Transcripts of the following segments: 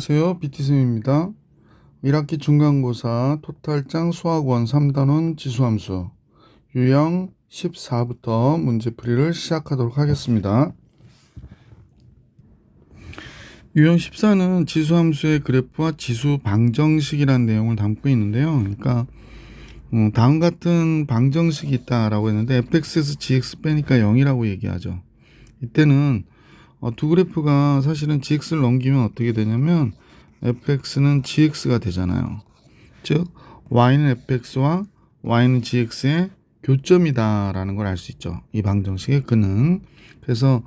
안녕하세요. BT쌤입니다. 1학기 중간고사 토탈장 수학원 3단원 지수함수 유형 14부터 문제풀이를 시작하도록 하겠습니다. 유형 14는 지수함수의 그래프와 지수 방정식이라는 내용을 담고 있는데요. 그러니까 다음 같은 방정식이 있다라고 했는데 fx에서 gx 빼니까 0이라고 얘기하죠. 이때는 두 그래프가 사실은 gx를 넘기면 어떻게 되냐면 fx는 gx가 되잖아요. 즉 y는 fx와 y는 gx의 교점이다라는 걸 알 수 있죠. 이 방정식의 근은. 그래서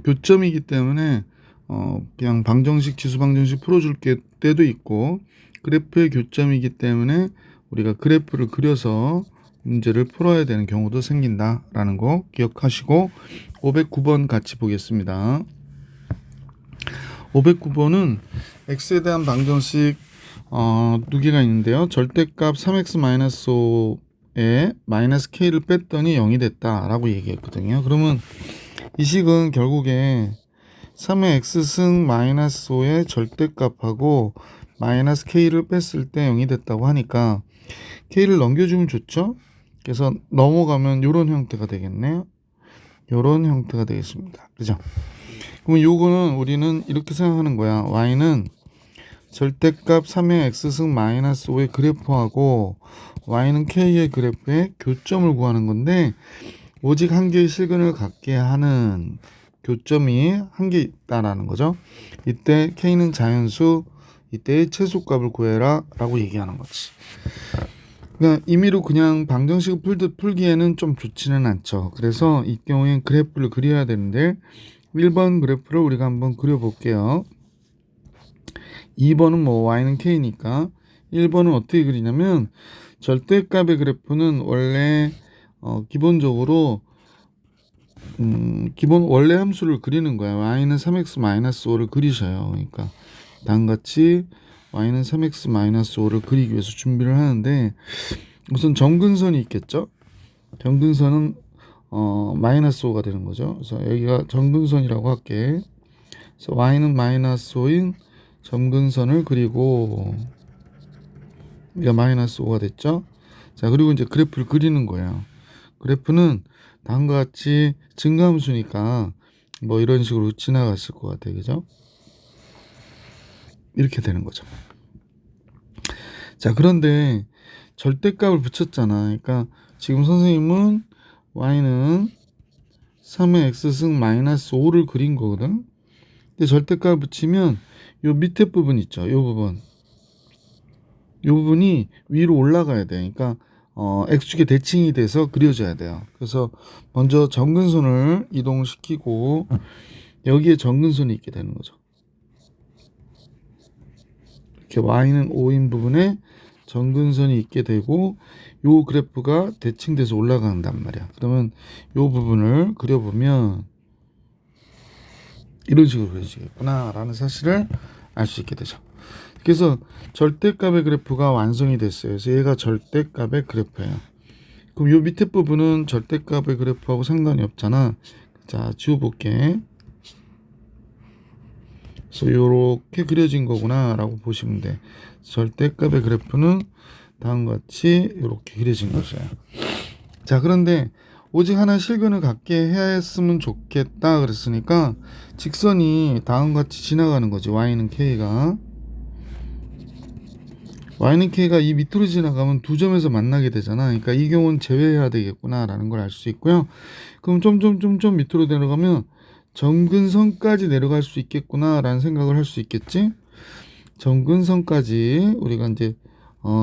교점이기 때문에 그냥 방정식 지수 방정식 풀어줄 때도 있고, 그래프의 교점이기 때문에 우리가 그래프를 그려서 문제를 풀어야 되는 경우도 생긴다라는 거 기억하시고 509번 같이 보겠습니다. 509번은 x에 대한 방정식 두 개가 있는데요. 절대값 3x-5에 마이너스 k를 뺐더니 0이 됐다라고 얘기했거든요. 그러면 이 식은 결국에 3의 x승 마이너스 5의 절대값하고 마이너스 k를 뺐을 때 0이 됐다고 하니까 k를 넘겨주면 좋죠. 그래서 넘어가면 이런 형태가 되겠네요. 이런 형태가 되겠습니다. 그죠? 그러면 요거는 우리는 이렇게 생각하는 거야. y는 절대값 3의 x승 마이너스 5의 그래프하고 y는 k의 그래프의 교점을 구하는 건데, 오직 한 개의 실근을 갖게 하는 교점이 한 개 있다라는 거죠. 이때 k는 자연수, 이때의 최소값을 구해라 라고 얘기하는 거지. 그러니까 임의로 그냥 방정식을 풀기에는 좀 좋지는 않죠. 그래서 이 경우엔 그래프를 그려야 되는데 1번 그래프를 우리가 한번 그려볼게요. 2번은 뭐 y는 k니까 1번은 어떻게 그리냐면, 절대값의 그래프는 원래 기본적으로 기본 원래 함수를 그리는 거야. y는 3x-5를 그리셔요. 그러니까 다음같이 y는 3x-5를 그리기 위해서 준비를 하는데, 우선 점근선이 있겠죠. 점근선은 마이너스 5가 되는 거죠. 그래서 여기가 점근선이라고 할게. 그래서 y는 마이너스 5인 점근선을 그리고 여기가 마이너스 5가 됐죠. 자, 그리고 이제 그래프를 그리는 거예요. 그래프는 다음과 같이 증가함수니까 뭐 이런 식으로 지나갔을 것 같아요. 그죠? 이렇게 되는 거죠. 자, 그런데 절대값을 붙였잖아. 그러니까 지금 선생님은 y는 3의 x승 마이너스 5를 그린 거거든. 근데 절대값을 붙이면 요 밑에 부분 있죠. 요 부분. 요 부분이 위로 올라가야 돼. 그러니까 x축의 대칭이 돼서 그려져야 돼요. 그래서 먼저 점근선을 이동시키고 여기에 점근선이 있게 되는 거죠. 이렇게 y는 5인 부분에 점근선이 있게 되고 요 그래프가 대칭돼서 올라간단 말이야. 그러면 요 부분을 그려보면 이런 식으로 그려지겠구나 라는 사실을 알 수 있게 되죠. 그래서 절대값의 그래프가 완성이 됐어요. 그래서 얘가 절대값의 그래프예요. 그럼 요 밑에 부분은 절대값의 그래프하고 상관이 없잖아. 자, 지워볼게. 그래서 요렇게 그려진 거구나 라고 보시면 돼. 절대값의 그래프는 다음과 같이 이렇게 그려진 것이에요. 자, 그런데 오직 하나 실근을 갖게 해야 했으면 좋겠다 그랬으니까 직선이 다음과 같이 지나가는 거지. y는 k가 이 밑으로 지나가면 두 점에서 만나게 되잖아. 그러니까 이 경우는 제외해야 되겠구나 라는 걸 알 수 있고요. 그럼 좀 밑으로 내려가면 점근선까지 내려갈 수 있겠구나 라는 생각을 할 수 있겠지. 점근선까지 우리가 이제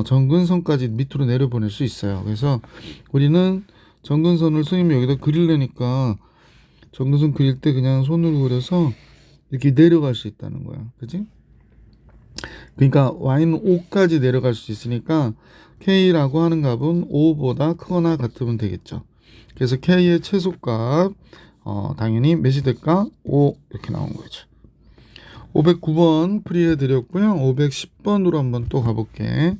점근선까지 밑으로 내려보낼 수 있어요. 그래서 우리는 점근선을 선생님이 여기다 그리려니까 점근선 그릴 때 그냥 손으로 그려서 이렇게 내려갈 수 있다는 거야. 그지? 그러니까 y는 5까지 내려갈 수 있으니까 k라고 하는 값은 5보다 크거나 같으면 되겠죠. 그래서 k의 최소값 당연히 몇이 될까? 5 이렇게 나온 거죠. 509번 풀이해 드렸고요. 510번으로 한번 또 가볼게.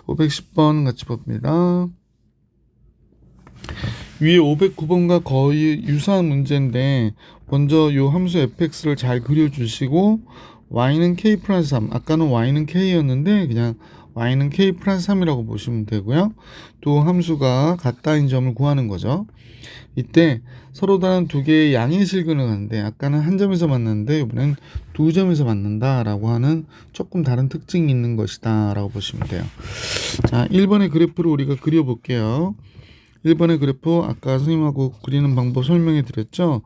510번 같이 봅니다. 위에 509번과 거의 유사한 문제인데 먼저 이 함수 fx를 잘 그려주시고 y는 k 플러스 3. 아까는 y는 k였는데 그냥 y는 k 플러스 3이라고 보시면 되고요. 두 함수가 같다인 점을 구하는 거죠. 이때 서로 다른 두 개의 양의 실근을 하는데 아까는 한 점에서 만났는데 이번엔 두 점에서 만난다라고 하는 조금 다른 특징이 있는 것이다 라고 보시면 돼요. 자, 1번의 그래프를 우리가 그려볼게요. 1번의 그래프 아까 선생님하고 그리는 방법 설명해 드렸죠.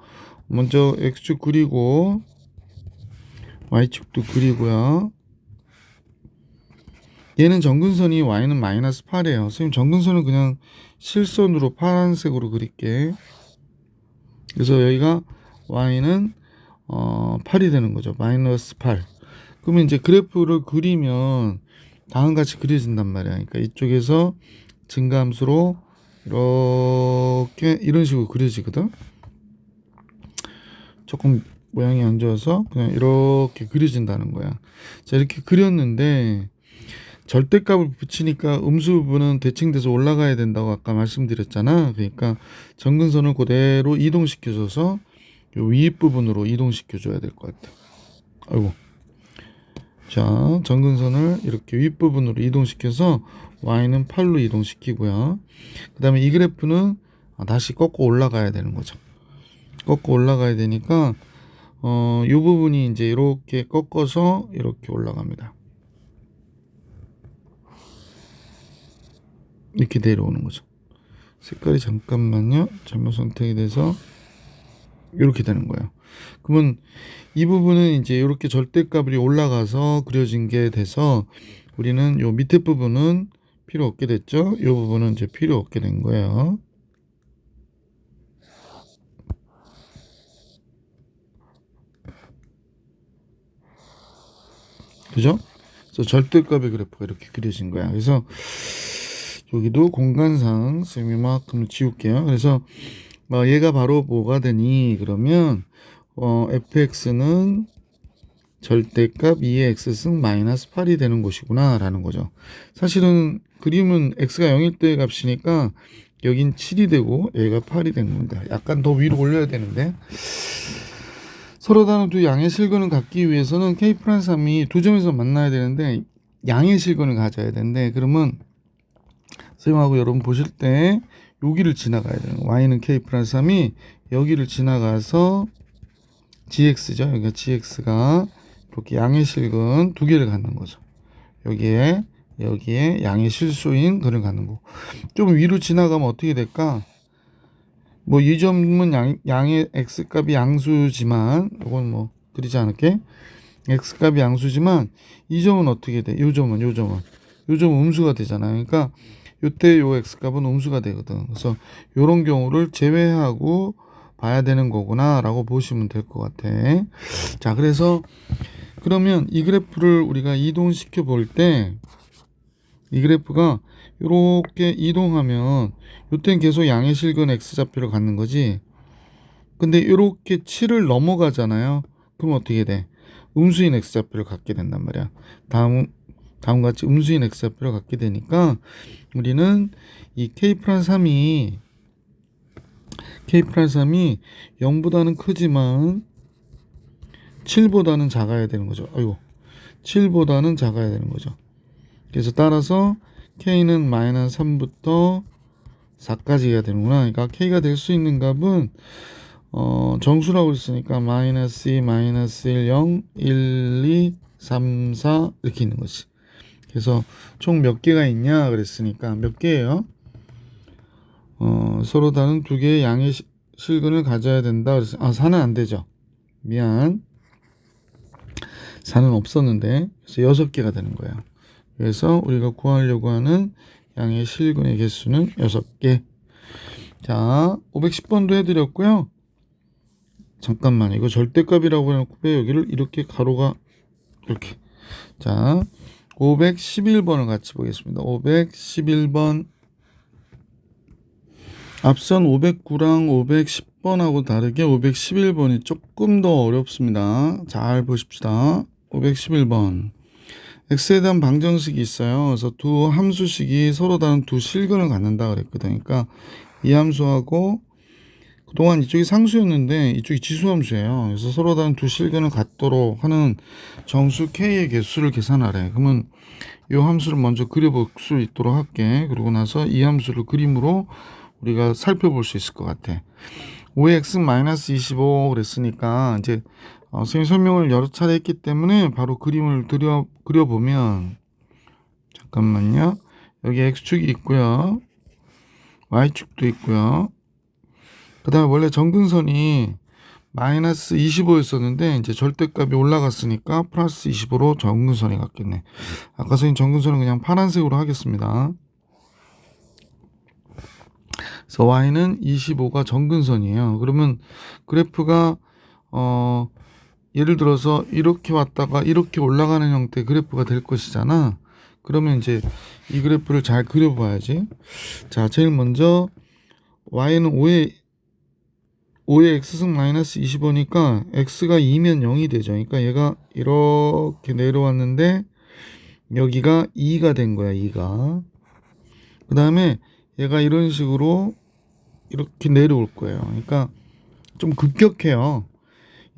먼저 x축 그리고 y축도 그리고요. 얘는 정근선이 y는 마이너스 8이에요. 선생님 정근선은 그냥 실선으로 파란색으로 그릴게. 그래서 여기가 y는 8이 되는 거죠. 마이너스 8. 그러면 이제 그래프를 그리면 다음과 같이 그려진단 말이야. 그러니까 이쪽에서 증가함수로 이렇게 이런 식으로 그려지거든. 조금 모양이 안 좋아서 그냥 이렇게 그려진다는 거야. 자, 이렇게 그렸는데 절대값을 붙이니까 음수 부분은 대칭돼서 올라가야 된다고 아까 말씀드렸잖아. 그러니까 정근선을 그대로 이동시켜줘서 요 윗부분으로 이동시켜줘야 될 것 같아. 아이고. 자, 정근선을 이렇게 윗부분으로 이동시켜서 y는 8로 이동시키고요. 그 다음에 이 그래프는 다시 꺾고 올라가야 되는 거죠. 꺾고 올라가야 되니까 이 부분이 이제 이렇게 꺾어서 이렇게 올라갑니다. 이렇게 내려오는 거죠. 색깔이 잠깐만요. 잘못 선택이 돼서 이렇게 되는 거예요. 그러면 이 부분은 이제 이렇게 절대값이 올라가서 그려진 게 돼서 우리는 요 밑에 부분은 필요 없게 됐죠. 이 부분은 이제 필요 없게 된 거예요. 그죠? 그래서 절대값의 그래프가 이렇게 그려진 거야. 그래서 여기도 공간상 쌤이 이만큼 지울게요. 그래서 얘가 바로 뭐가 되니? 그러면 fx는 절대값 2의 x승 마이너스 8이 되는 것이구나 라는 거죠. 사실은 그림은 x가 0일 때 값이니까 여긴 7이 되고 얘가 8이 된 겁니다. 약간 더 위로 올려야 되는데 서로 다른 두 양의 실근을 갖기 위해서는 k 플러스 3이 두 점에서 만나야 되는데 양의 실근을 가져야 되는데 그러면 선생님하고 여러분 보실 때 여기를 지나가야 돼요. y는 k 플러스 3이 여기를 지나가서 gx죠. 여기가 gx가 이렇게 양의 실근 두 개를 갖는 거죠. 여기에 양의 실수인 그를 갖는 거. 좀 위로 지나가면 어떻게 될까? 뭐 이 점은 양의 x값이 양수지만 이건 뭐 그리지 않을게. x값이 양수지만 이 점은 어떻게 돼? 요 점은 음수가 되잖아요. 그러니까 요때 요 x값은 음수가 되거든. 그래서 요런 경우를 제외하고 봐야 되는 거구나 라고 보시면 될 것 같아. 자, 그래서 그러면 이 그래프를 우리가 이동시켜 볼 때 이 그래프가 이렇게 이동하면 요때는 계속 양의 실근 x좌표를 갖는 거지. 근데 이렇게 7을 넘어가잖아요. 그럼 어떻게 돼? 음수인 x좌표를 갖게 된단 말이야. 다음같이 음수인 x좌표를 갖게 되니까 우리는 이 k 플러스 3이 0보다는 크지만 7보다는 작아야 되는 거죠. 아이고, 7보다는 작아야 되는 거죠. 그래서 따라서 k는 마이너스 3부터 4까지 해야 되는구나. 그러니까 k가 될 수 있는 값은 정수라고 했으니까 마이너스 2, 마이너스 1, 0, 1, 2, 3, 4 이렇게 있는 거지. 그래서 총 몇 개가 있냐 그랬으니까 몇 개예요? 서로 다른 두 개의 양의 실근을 가져야 된다. 그래서 4는 안 되죠. 미안. 4는 없었는데 그래서 6개가 되는 거예요. 그래서 우리가 구하려고 하는 양의 실근의 개수는 6개. 자, 510번도 해드렸고요. 잠깐만, 이거 절대값이라고 해놓고 왜 여기를 이렇게 가로가 이렇게. 자, 511번을 같이 보겠습니다. 511번. 앞선 509랑 510번하고 다르게 511번이 조금 더 어렵습니다. 잘 보십시다. 511번. x에 대한 방정식이 있어요. 그래서 두 함수식이 서로 다른 두 실근을 갖는다 그랬거든. 그러니까 이 함수하고 그동안 이쪽이 상수였는데 이쪽이 지수함수예요. 그래서 서로 다른 두 실근을 갖도록 하는 정수 K의 개수를 계산하래. 그러면 이 함수를 먼저 그려볼 수 있도록 할게. 그러고 나서 이 함수를 그림으로 우리가 살펴볼 수 있을 것 같아. 5x-25 그랬으니까 이제 선생님 설명을 여러 차례 했기 때문에 바로 그림을 그려보면, 잠깐만요. 여기 x축이 있고요. y축도 있고요. 그 다음에 원래 정근선이 마이너스 25였었는데 이제 절대값이 올라갔으니까 플러스 25로 정근선이 갔겠네. 아까 선생님 정근선은 그냥 파란색으로 하겠습니다. 그래서 y는 25가 정근선이에요. 그러면 그래프가 예를 들어서 이렇게 왔다가 이렇게 올라가는 형태의 그래프가 될 것이잖아. 그러면 이제 이 그래프를 잘 그려봐야지. 자, 제일 먼저 y는 5의 x승 마이너스 25니까 x가 2면 0이 되죠. 그러니까 얘가 이렇게 내려왔는데 여기가 2가 된 거야. 2가. 그 다음에 얘가 이런 식으로 이렇게 내려올 거예요. 그러니까 좀 급격해요.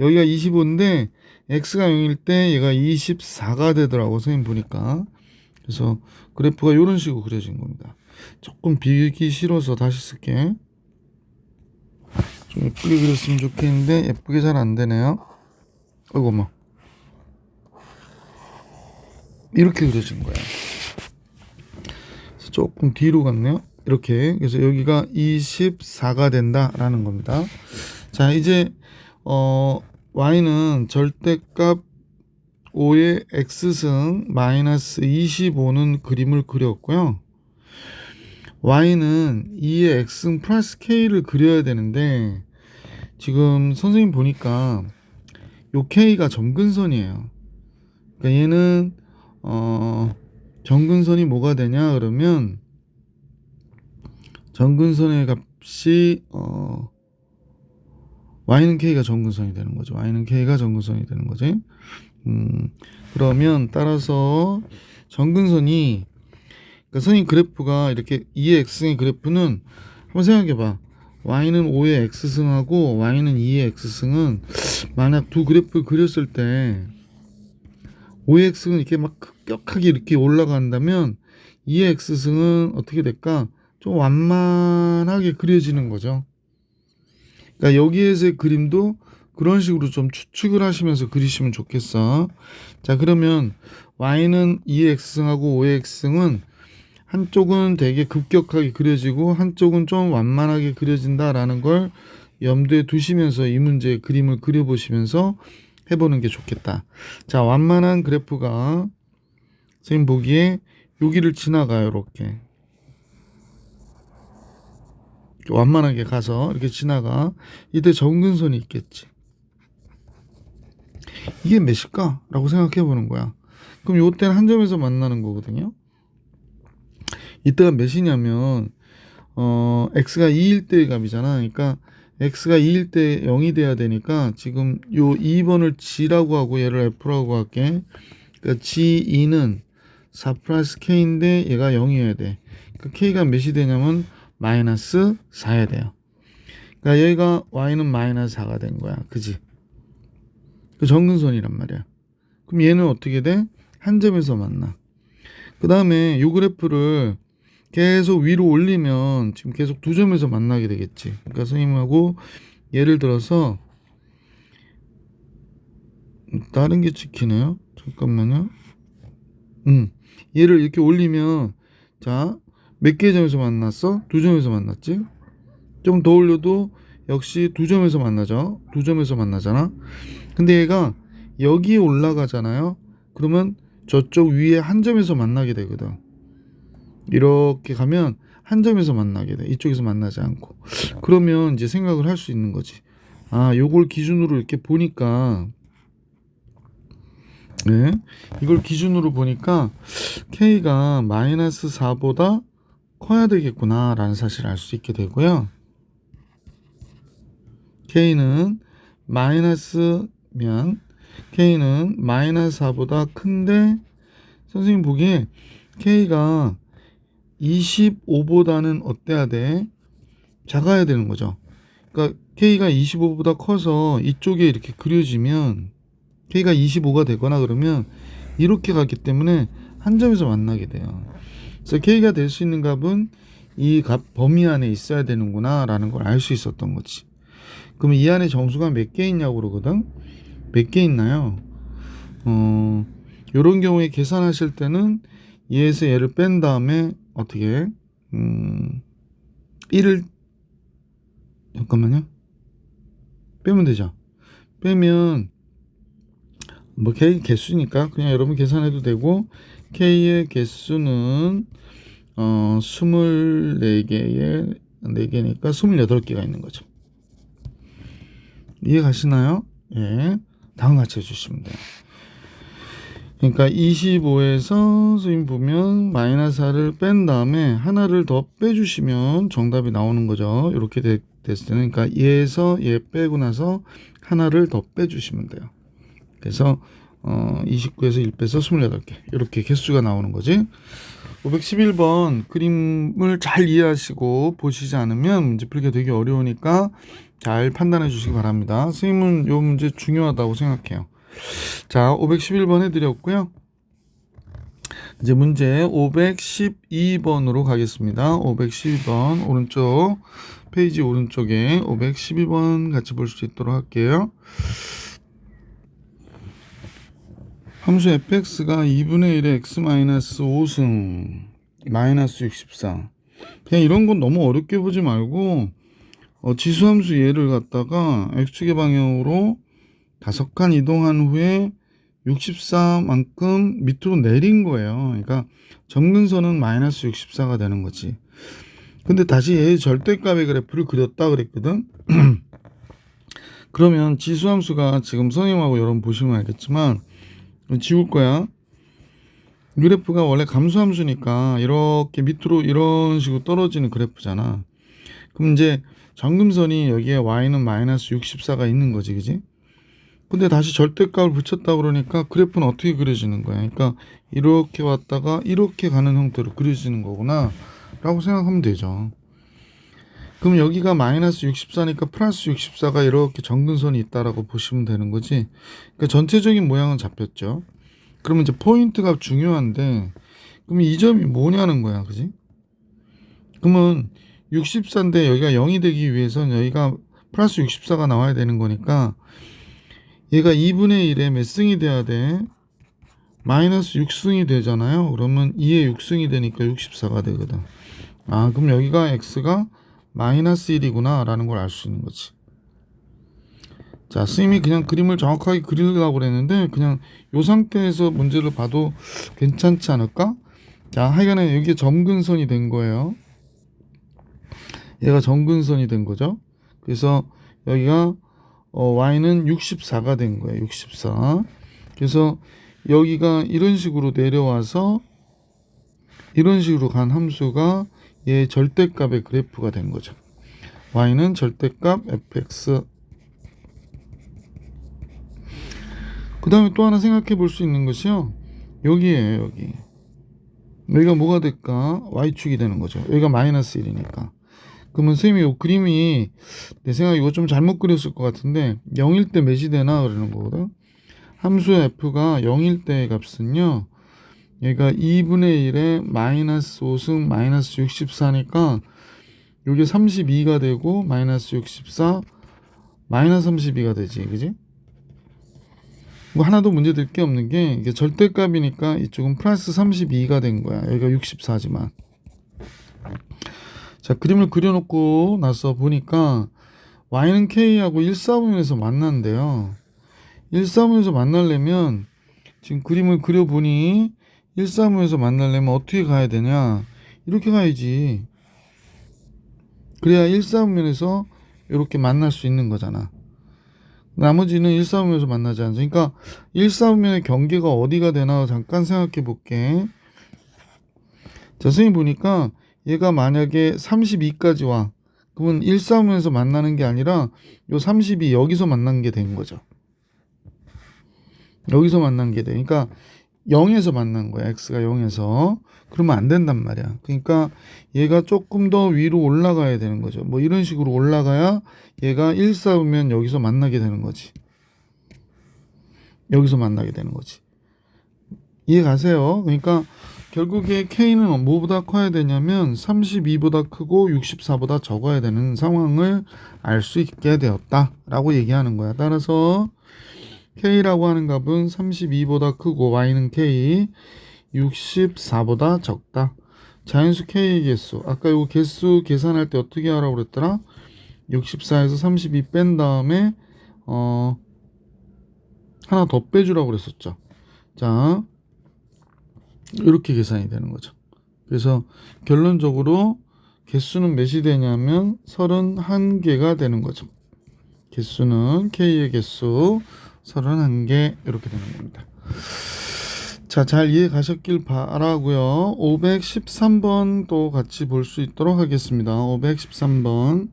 여기가 25인데 x가 0일 때 얘가 24가 되더라고, 선생님 보니까. 그래서 그래프가 이런 식으로 그려진 겁니다. 조금 비기 싫어서 다시 쓸게. 좀 예쁘게 그렸으면 좋겠는데 예쁘게 잘 안 되네요. 어이구, 뭐 이렇게 그려진 거야. 조금 뒤로 갔네요. 이렇게. 그래서 여기가 24가 된다라는 겁니다. 자, 이제 y는 절대값 5의 x승 마이너스 25는 그림을 그렸고요. y는 2의 x승 플러스 k를 그려야 되는데 지금 선생님 보니까 요 k가 점근선이에요. 그러니까 얘는 점근선이 뭐가 되냐 그러면 점근선의 값이 y는 k가 점근선이 되는 거죠. y는 k가 점근선이 되는 거지. 그러면 따라서 점근선이, 그러니까 선생님 그래프가 이렇게 2의 x승의 그래프는 한번 생각해봐. y는 5의 x승하고 y는 2의 x승은 만약 두 그래프를 그렸을 때 5의 x승은 이렇게 막 급격하게 이렇게 올라간다면 2의 x승은 어떻게 될까? 좀 완만하게 그려지는 거죠. 그러니까 여기에서의 그림도 그런 식으로 좀 추측을 하시면서 그리시면 좋겠어. 자, 그러면 y는 2의 x승하고 5의 x승은 한쪽은 되게 급격하게 그려지고 한쪽은 좀 완만하게 그려진다라는 걸 염두에 두시면서 이 문제의 그림을 그려보시면서 해보는 게 좋겠다. 자, 완만한 그래프가 선생님 보기에 여기를 지나가요. 이렇게 완만하게 가서 이렇게 지나가. 이때 정근선이 있겠지. 이게 몇일까? 라고 생각해 보는 거야. 그럼 요때는 한 점에서 만나는 거거든요. 이때가 몇이냐면 x가 2일 때의 값이잖아. 그러니까 x가 2일 때 0이 돼야 되니까 지금 요 2번을 g라고 하고 얘를 f라고 할게. 그러니까 g2는 4 플러스 k인데 얘가 0이어야 돼. 그러니까 k가 몇이 되냐면 마이너스 4야 돼요. 그러니까 여기가 y는 마이너스 4가 된 거야. 그지? 그 정근선이란 말이야. 그럼 얘는 어떻게 돼? 한 점에서 만나. 그 다음에 요 그래프를 계속 위로 올리면 지금 계속 두 점에서 만나게 되겠지. 그러니까 선생님하고 예를 들어서 다른 게 찍히네요. 잠깐만요. 얘를 이렇게 올리면 자, 몇 개의 점에서 만났어? 두 점에서 만났지? 좀 더 올려도 역시 두 점에서 만나죠. 두 점에서 만나잖아. 근데 얘가 여기에 올라가잖아요. 그러면 저쪽 위에 한 점에서 만나게 되거든. 이렇게 가면 한 점에서 만나게 돼. 이쪽에서 만나지 않고. 그러면 이제 생각을 할 수 있는 거지. 아, 요걸 기준으로 이렇게 보니까, 네, 이걸 기준으로 보니까 K가 마이너스 4보다 커야 되겠구나 라는 사실을 알 수 있게 되고요. K는 마이너스면 K는 마이너스 4보다 큰데 선생님 보기에 K가 25보다는 어때야 돼? 작아야 되는 거죠. 그러니까 K가 25보다 커서 이쪽에 이렇게 그려지면 K가 25가 되거나 그러면 이렇게 가기 때문에 한 점에서 만나게 돼요. 그래서 K가 될 수 있는 값은 이 값 범위 안에 있어야 되는구나 라는 걸 알 수 있었던 거지. 그럼 이 안에 정수가 몇 개 있냐고 그러거든. 몇 개 있나요? 요런 경우에 계산하실 때는 얘에서 얘를 뺀 다음에 어떻게 1을 잠깐만요. 빼면 되죠. 빼면 뭐 K 개수니까 그냥 여러분 계산해도 되고, K의 개수는 24개에 4개니까 28개가 있는 거죠. 이해 가시나요? 예. 다음 같이 해주시면 돼요. 그러니까 25에서 선생님 보면 마이너스 4를 뺀 다음에 하나를 더 빼주시면 정답이 나오는 거죠. 이렇게 됐을 때는, 그러니까 얘에서 얘 빼고 나서 하나를 더 빼주시면 돼요. 그래서 29에서 1 빼서 28개 이렇게 개수가 나오는 거지. 511번 그림을 잘 이해하시고 보시지 않으면 문제 풀기가 되게 어려우니까 잘 판단해 주시기 바랍니다. 선생님은 이 문제 중요하다고 생각해요. 자, 511번 해드렸고요. 이제 문제 512번으로 가겠습니다. 512번 오른쪽 페이지 오른쪽에 512번 같이 볼 수 있도록 할게요. 함수 fx가 2분의 1의 x-5승 마이너스 64. 그냥 이런 건 너무 어렵게 보지 말고 지수함수 얘를 갖다가 x축의 방향으로 5칸 이동한 후에 64만큼 밑으로 내린 거예요. 그러니까 점근선은 마이너스 64가 되는 거지. 근데 다시 얘의 절대값의 그래프를 그렸다 그랬거든. 그러면 지수함수가 지금 선생님하고 여러분 보시면 알겠지만 지울 거야. 그래프가 원래 감소함수니까 이렇게 밑으로 이런 식으로 떨어지는 그래프잖아. 그럼 이제 정금선이 여기에 y는 마이너스 64가 있는 거지, 그지? 근데 다시 절대값을 붙였다 그러니까 그래프는 어떻게 그려지는 거야? 그러니까 이렇게 왔다가 이렇게 가는 형태로 그려지는 거구나 라고 생각하면 되죠. 그럼 여기가 마이너스 64니까 플러스 64가 이렇게 정근선이 있다라고 보시면 되는 거지. 그러니까 전체적인 모양은 잡혔죠. 그러면 이제 포인트가 중요한데, 그럼 이 점이 뭐냐는 거야, 그지? 그러면 64인데 여기가 0이 되기 위해서는 여기가 플러스 64가 나와야 되는 거니까 얘가 2분의 1에 몇 승이 돼야 돼? 마이너스 6승이 되잖아요. 그러면 2에 6승이 되니까 64가 되거든. 아, 그럼 여기가 x가 마이너스 1이구나 라는 걸 알 수 있는 거지. 자, 선생님이 그냥 그림을 정확하게 그리려고 그랬는데 그냥 이 상태에서 문제를 봐도 괜찮지 않을까? 자, 하여간에 여기에 점근선이 된 거예요. 얘가 점근선이 된 거죠. 그래서 여기가 y는 64가 된 거예요. 64. 그래서 여기가 이런 식으로 내려와서 이런 식으로 간 함수가 얘 절대값의 그래프가 된 거죠. y는 절대값 fx. 그 다음에 또 하나 생각해 볼 수 있는 것이요. 여기에요, 여기. 여기가 뭐가 될까? y축이 되는 거죠. 여기가 마이너스 1이니까. 그러면 선생님이 이 그림이 내 생각에 이거 좀 잘못 그렸을 것 같은데 0일 때 몇이 되나 그러는 거거든. 함수 f가 0일 때의 값은요. 얘가 2분의 1에 마이너스 5승 마이너스 64니까 요게 32가 되고 마이너스 64 마이너스 32가 되지, 그지? 뭐 하나도 문제 될 게 없는 게 이게 절대값이니까 이쪽은 플러스 32가 된 거야. 여기가 64지만. 자, 그림을 그려놓고 나서 보니까 y는 k하고 1사분면에서 만난대요. 1사분면에서 만나려면 지금 그림을 그려보니 1사분면에서 만나려면 어떻게 가야 되냐? 이렇게 가야지. 그래야 1사분면에서 이렇게 만날 수 있는 거잖아. 나머지는 1사분면에서 만나지 않죠. 그러니까 1사분면의 경계가 어디가 되나 잠깐 생각해 볼게. 자, 선생님 보니까 얘가 만약에 32까지 와. 그러면 1사분면에서 만나는 게 아니라 요 32 여기서 만난 게 된 거죠. 여기서 만난 게 돼. 그러니까 0에서 만난 거야. x가 0에서. 그러면 안 된단 말이야. 그러니까 얘가 조금 더 위로 올라가야 되는 거죠. 뭐 이런 식으로 올라가야 얘가 1 쌓으면 여기서 만나게 되는 거지. 여기서 만나게 되는 거지. 이해 가세요? 그러니까 결국에 K는 뭐보다 커야 되냐면 32보다 크고 64보다 적어야 되는 상황을 알 수 있게 되었다라고 얘기하는 거야. 따라서 K라고 하는 값은 32보다 크고 Y는 K, 64보다 적다. 자연수 K의 개수. 아까 요 개수 계산할 때 어떻게 하라고 그랬더라? 64에서 32 뺀 다음에 하나 더 빼주라고 그랬었죠. 자, 이렇게 계산이 되는 거죠. 그래서 결론적으로 개수는 몇이 되냐면 31개가 되는 거죠. 개수는 K의 개수 31개 이렇게 되는 겁니다. 자, 잘 이해 가셨길 바라고요. 513번 또 같이 볼 수 있도록 하겠습니다. 513번.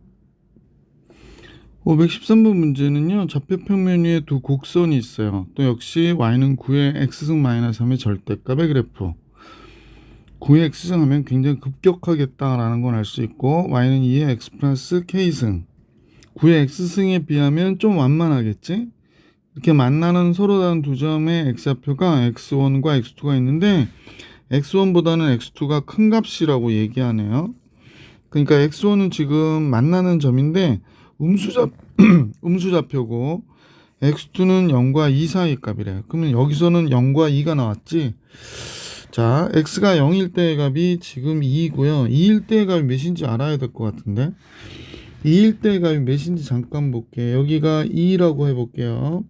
513번 문제는요. 좌표 평면 위에 두 곡선이 있어요. 또 역시 y는 9의 x승 마이너스 3의 절대값의 그래프. 9의 x승 하면 굉장히 급격하겠다라는 건 알 수 있고 y는 2의 x 플러스 k승. 9의 x승에 비하면 좀 완만하겠지? 이렇게 만나는 서로 다른 두 점의 x좌표가 x1과 x2가 있는데 x1보다는 x2가 큰 값이라고 얘기하네요. 그러니까 x1은 지금 만나는 점인데 음수좌표고 x2는 0과 2 사이 값이래요. 그러면 여기서는 0과 2가 나왔지. 자, x가 0일 때의 값이 지금 2이고요. 2일 때의 값이 몇인지 알아야 될 것 같은데 2일 때의 값이 몇인지 잠깐 볼게요. 여기가 2라고 해볼게요.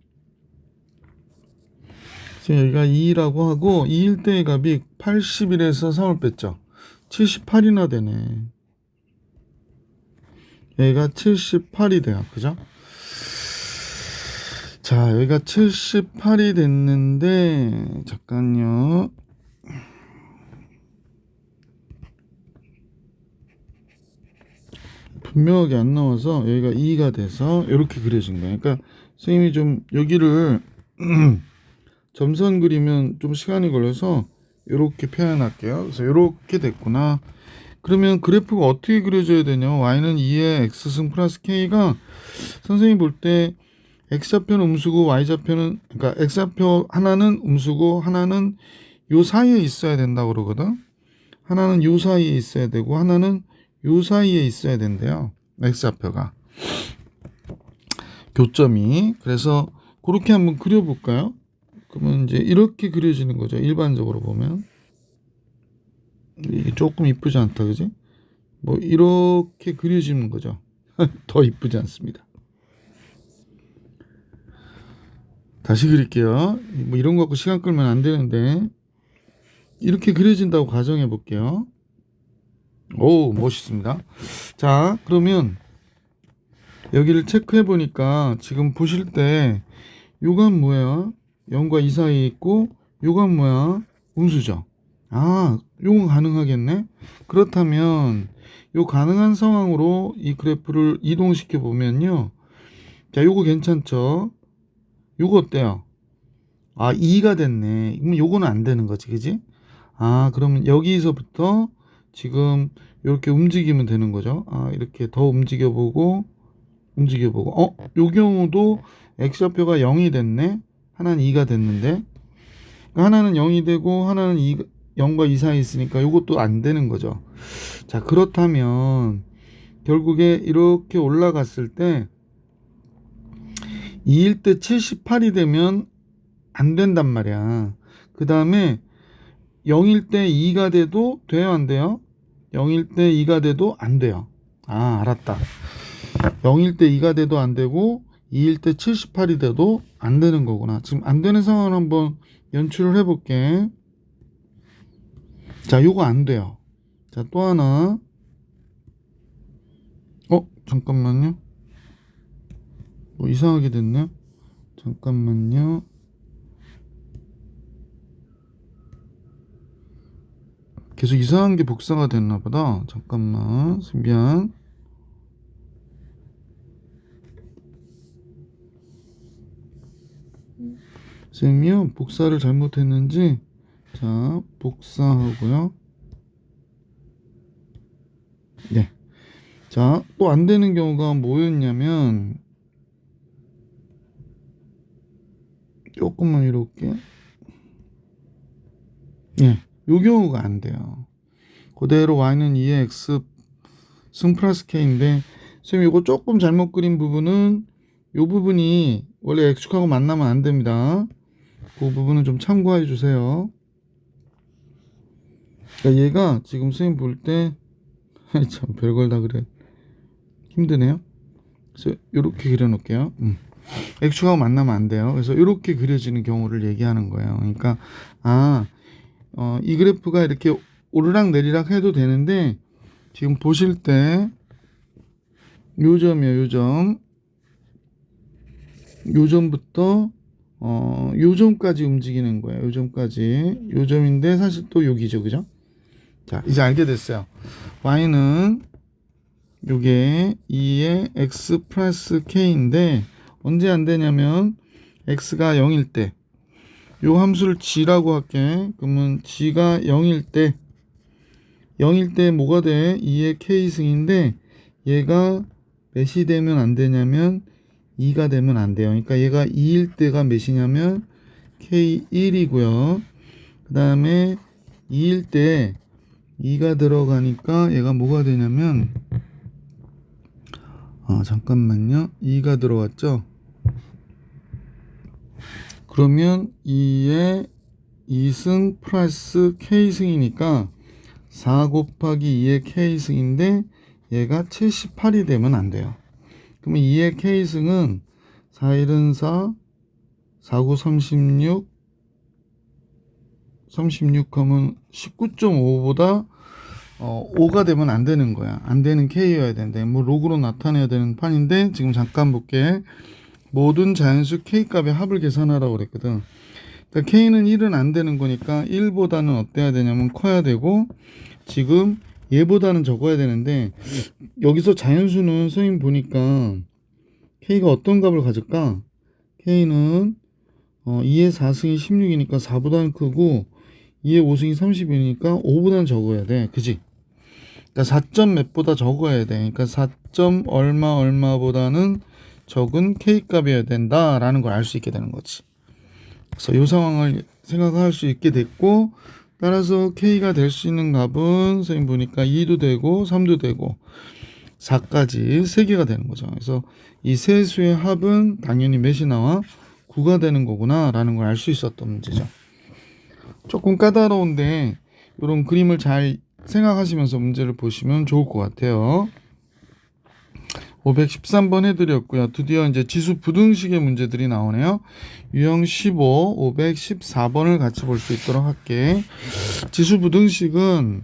여기가 2라고 하고 2일 때의 값이 81에서 3을 뺐죠. 78이나 되네. 여기가 78이 돼요. 그죠? 자, 여기가 78이 됐는데 잠깐요. 분명하게 안 나와서 여기가 2가 돼서 이렇게 그려진 거예요. 그러니까 선생님이 좀 여기를 점선 그리면 좀 시간이 걸려서 이렇게 표현할게요. 그래서 이렇게 됐구나. 그러면 그래프가 어떻게 그려져야 되냐? y는 2의 x승 플러스 k가 선생님 볼 때 x좌표는 음수고 y좌표는 그러니까 x좌표 하나는 음수고 하나는 요 사이에 있어야 된다고 그러거든. 하나는 요 사이에 있어야 되고 하나는 요 사이에 있어야 된대요. x좌표가 교점이. 그래서 그렇게 한번 그려볼까요? 그러면 이제 이렇게 그려지는 거죠. 일반적으로 보면 이게 조금 이쁘지 않다, 그지? 뭐 이렇게 그려지는 거죠. 더 이쁘지 않습니다. 다시 그릴게요. 뭐 이런 거 갖고 시간 끌면 안 되는데 이렇게 그려진다고 가정해 볼게요. 오, 멋있습니다. 자, 그러면 여기를 체크해 보니까 지금 보실 때 요건 뭐야? 0과 2 사이에 있고 요건 뭐야? 음수죠. 아, 요건 가능하겠네. 그렇다면 요 가능한 상황으로 이 그래프를 이동시켜 보면요. 자, 요거 괜찮죠? 요거 어때요? 아, 2가 됐네. 그럼 요거는 안 되는 거지, 그지? 아, 그러면 여기서부터 지금 이렇게 움직이면 되는 거죠. 아, 이렇게 더 움직여보고, 요 경우도 x좌표가 0이 됐네. 하나는 2가 됐는데. 그러니까 하나는 0이 되고, 하나는 0과 2 사이에 있으니까 요것도 안 되는 거죠. 자, 그렇다면, 결국에 이렇게 올라갔을 때, 2일 때 78이 되면 안 된단 말이야. 그 다음에 0일 때 2가 돼도 돼요, 안 돼요? 0일 때 2가 돼도 안 돼요. 아, 알았다. 0일 때 2가 돼도 안 되고 2일 때 78이 돼도 안 되는 거구나. 지금 안 되는 상황을 한번 연출을 해볼게. 자, 요거 안 돼요. 자, 또 하나. 잠깐만요. 뭐 이상하게 됐네. 잠깐만요. 계속 이상한 게 복사가 됐나 보다. 잠깐만. 미안. 선생님이요, 복사를 잘못했는지 자, 복사하고요. 네. 자, 또 안 되는 경우가 뭐였냐면, 조금만 이렇게. 예, 요 경우가 안 돼요. 그대로 y는 2의 x 승 플러스 k인데, 선생님 이거 조금 잘못 그린 부분은 요 부분이 원래 x축하고 만나면 안 됩니다. 그 부분은 좀 참고해 주세요. 그러니까 얘가 지금 선생님 볼 때 참 별걸 다 그래. 힘드네요. 그래서 이렇게 그려놓을게요. x축하고 만나면 안 돼요. 그래서 이렇게 그려지는 경우를 얘기하는 거예요. 그러니까 이 그래프가 이렇게 오르락 내리락 해도 되는데 지금 보실 때 요점이에요. 요점부터 요점까지 움직이는 거예요. 요점인데 사실 또 여기죠, 그죠? 자, 이제 알게 됐어요. y는 요게 2의 x 플러스 k인데 언제 안 되냐면 x가 0일 때 요 함수를 g라고 할게. 그러면 g가 0일 때 뭐가 돼? 2의 k승인데 얘가 몇이 되면 안 되냐면 2가 되면 안 돼요. 그러니까 얘가 2일 때가 몇이냐면 k1이고요. 그 다음에 2일 때 2가 들어가니까 얘가 뭐가 되냐면 잠깐만요. 2가 들어왔죠. 그러면 2의 2승 플러스 k승이니까 4 곱하기 2의 k승인데 얘가 78이 되면 안 돼요. 그러면 2의 k승은 4, 1은 4, 4, 9, 36 하면 19.5보다 5가 되면 안 되는 거야. 안 되는 k여야 되는데 뭐 로그로 나타내야 되는 판인데 지금 잠깐 볼게. 모든 자연수 k 값의 합을 계산하라고 그랬거든. 그러니까 k는 1은 안 되는 거니까 1보다는 어때야 되냐면 커야 되고 지금 얘보다는 적어야 되는데 여기서 자연수는 선생님 보니까 k가 어떤 값을 가질까? k는 2의 4승이 16이니까 4보다는 크고 2의 5승이 30이니까 5보다는 적어야 돼. 그지? 그러니까 4점 몇보다 적어야 돼. 그러니까 4점 얼마보다는 적은 k 값이어야 된다라는 걸 알 수 있게 되는 거지. 그래서 이 상황을 생각할 수 있게 됐고 따라서 k가 될 수 있는 값은 선생님 보니까 2도 되고 3도 되고 4까지 3개가 되는 거죠. 그래서 이 세 수의 합은 당연히 몇이 나와? 9가 되는 거구나 라는 걸 알 수 있었던 문제죠. 조금 까다로운데 이런 그림을 잘 생각하시면서 문제를 보시면 좋을 것 같아요. 513번 해드렸고요. 드디어 이제 지수 부등식의 문제들이 나오네요. 유형 15, 514번을 같이 볼 수 있도록 할게. 지수 부등식은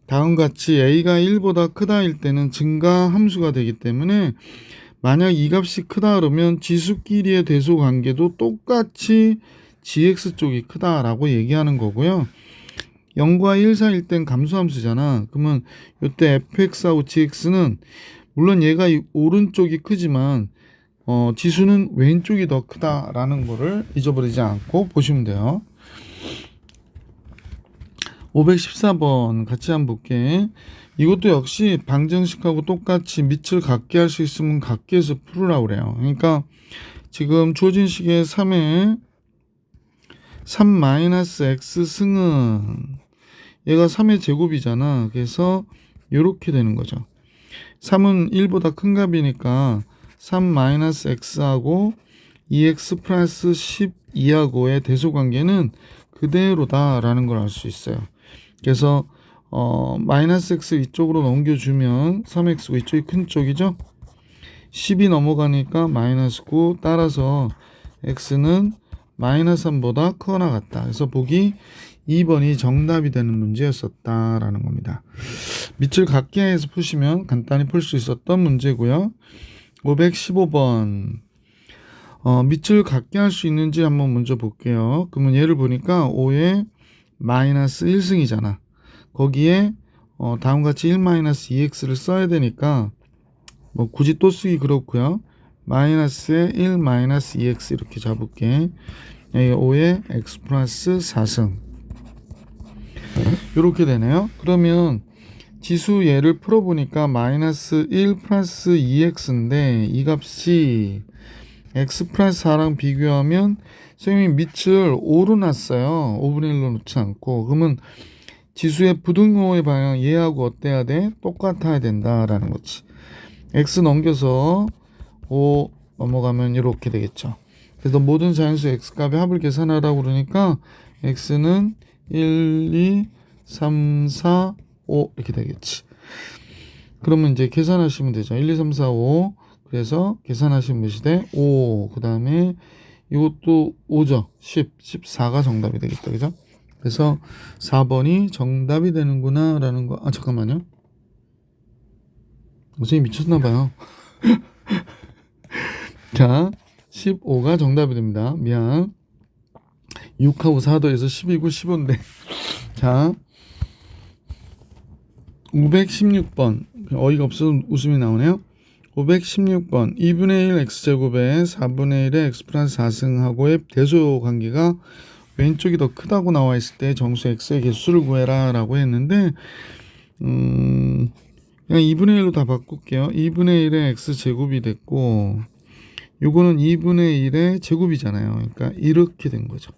다음같이 a가 1보다 크다일 때는 증가 함수가 되기 때문에 만약 이 값이 크다 그러면 지수끼리의 대소 관계도 똑같이 gx 쪽이 크다라고 얘기하는 거고요. 0과 1 사이일 땐 감소함수잖아. 그러면 이때 fx하고 gx는 물론 얘가 오른쪽이 크지만 지수는 왼쪽이 더 크다라는 거를 잊어버리지 않고 보시면 돼요. 514번 같이 한번 볼게. 이것도 역시 방정식하고 똑같이 밑을 같게 할 수 있으면 같게 해서 풀으라고 그래요. 그러니까 지금 주어진 식의 3의 3-x 승은 얘가 3의 제곱이잖아. 그래서 이렇게 되는 거죠. 3은 1보다 큰 값이니까 3-x하고 2x 플러스 12하고의 대소관계는 그대로다라는 걸 알 수 있어요. 그래서 마이너스 x 이쪽으로 넘겨주면 3x고 이쪽이 큰 쪽이죠. 10이 넘어가니까 마이너스 9 따라서 x는 마이너스 3보다 크거나 같다. 그래서 보기 2번이 정답이 되는 문제였었다라는 겁니다. 밑을 같게 해서 푸시면 간단히 풀 수 있었던 문제고요. 515번 밑을 같게 할 수 있는지 한번 먼저 볼게요. 그러면 얘를 보니까 5에 마이너스 1승이잖아. 거기에 다음같이 1-2x를 써야 되니까 뭐 굳이 또 쓰기 그렇고요. 마이너스에 1-2x 이렇게 잡을게. 여기 5에 x 플러스 4승. 이렇게 되네요. 그러면 지수 얘를 풀어보니까 마이너스 1 플러스 2x인데 이 값이 x 플러스 4랑 비교하면 선생님이 밑을 5로 놨어요. 5분의 1로 놓지 않고. 그러면 지수의 부등호의 방향 얘하고 어때야 돼? 똑같아야 된다라는 거지. x 넘겨서 5 넘어가면 이렇게 되겠죠. 그래서 모든 자연수 x값의 합을 계산하라고 그러니까 x는 1, 2, 3, 4, 5 이렇게 되겠지. 그러면 이제 계산하시면 되죠. 1, 2, 3, 4, 5. 그래서 계산하시면 몇이 돼? 5. 그 다음에 이것도 5죠. 10, 14가 정답이 되겠다. 그죠? 그래서 4번이 정답이 되는구나 라는 거. 아 잠깐만요. 선생님 미쳤나봐요. 자 15가 정답이 됩니다. 미안. 6하고 4도에서 10이고 15인데 자 516번 어이가 없어서 웃음이 나오네요. 516번 2분의 1 x제곱에 4분의 1의 x 플러스 4승하고의 대소 관계가 왼쪽이 더 크다고 나와 있을 때 정수 x의 개수를 구해라 라고 했는데 그냥 2분의 1로 다 바꿀게요. 2분의 1의 x제곱이 됐고 요거는 2분의 1의 제곱이잖아요. 그러니까 이렇게 된 거죠.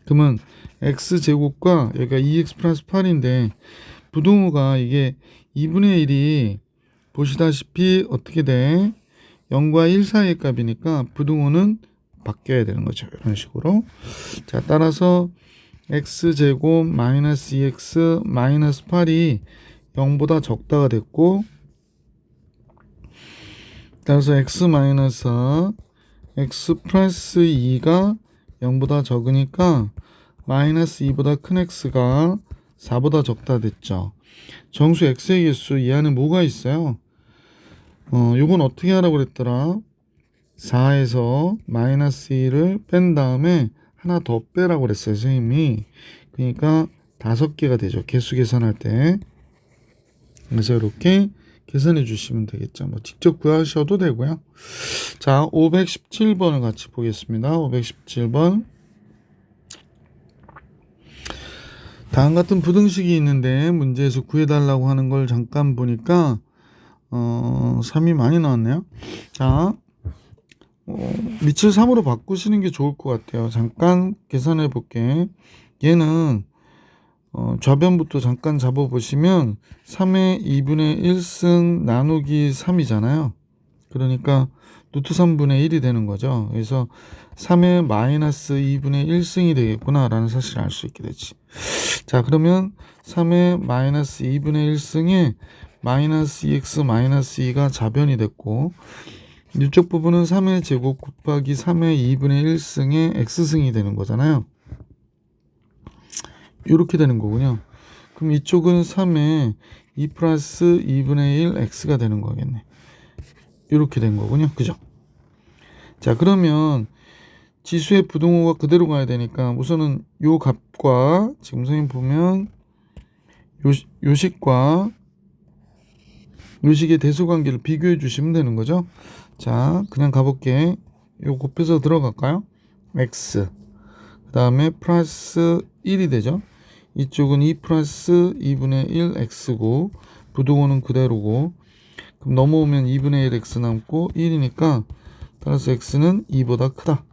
그러면 x제곱과 여기가 2x 플러스 8인데 부등호가 이게 2분의 1이 보시다시피 어떻게 돼? 0과 1 사이의 값이니까 부등호는 바뀌어야 되는 거죠. 이런 식으로. 자, 따라서 x제곱 마이너스 2x 마이너스 8이 0보다 적다가 됐고 따라서 x 마이너스 4 x 플러스 2가 0보다 적으니까 마이너스 2보다 큰 x가 4보다 적다 됐죠. 정수 x의 개수 이 안에 뭐가 있어요? 요건 어떻게 하라고 그랬더라? 4에서 마이너스 2를 뺀 다음에 하나 더 빼라고 그랬어요, 선생님이. 그러니까 5개가 되죠. 개수 계산할 때. 그래서 이렇게 계산해 주시면 되겠죠. 뭐 직접 구하셔도 되고요. 자, 517번을 같이 보겠습니다. 517번. 다음 같은 부등식이 있는데 문제에서 구해달라고 하는 걸 잠깐 보니까 3이 많이 나왔네요. 자, 밑을 3으로 바꾸시는 게 좋을 것 같아요. 잠깐 계산해 볼게. 얘는 좌변부터 잠깐 잡아보시면 3의 2분의 1승 나누기 3이잖아요. 그러니까 루트 3분의 1이 되는 거죠. 그래서 3의 마이너스 2분의 1승이 되겠구나 라는 사실을 알 수 있게 되지. 자, 그러면 3의 마이너스 2분의 1승에 마이너스 2x 마이너스 2가 좌변이 됐고 이쪽 부분은 3의 제곱 곱하기 3의 2분의 1승의 x승이 되는 거잖아요. 이렇게 되는 거군요. 그럼 이쪽은 3의 2 플러스 2분의 1 x가 되는 거겠네. 이렇게 된 거군요. 그죠? 자, 그러면 지수의 부등호가 그대로 가야 되니까 우선은 요 값과 지금 선생님 보면 요식과 요식의 대소관계를 비교해 주시면 되는 거죠. 자, 그냥 가볼게. 요 곱해서 들어갈까요? x 그 다음에 플러스 1이 되죠. 이쪽은 2 플러스 2분의 1 x고 부등호는 그대로고 그럼 넘어오면 2분의 1 x 남고 1이니까 따라서 x는 2보다 크다.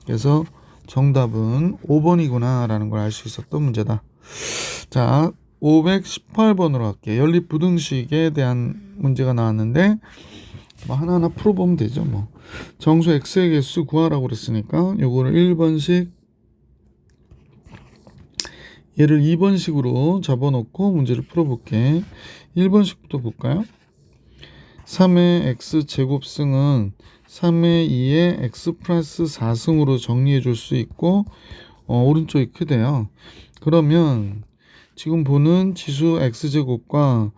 그래서 정답은 5번이구나 라는 걸 알 수 있었던 문제다. 자, 518번으로 할게요. 연립부등식에 대한 문제가 나왔는데 뭐 하나하나 풀어보면 되죠. 뭐 정수 x의 개수 구하라고 그랬으니까 요거를 1번식 얘를 2번식으로 잡아놓고 문제를 풀어볼게. 1번식부터 볼까요? 3의 x제곱승은 3의 2의 x 플러스 4승으로 정리해 줄 수 있고 오른쪽이 크대요. 그러면 지금 보는 지수 x제곱과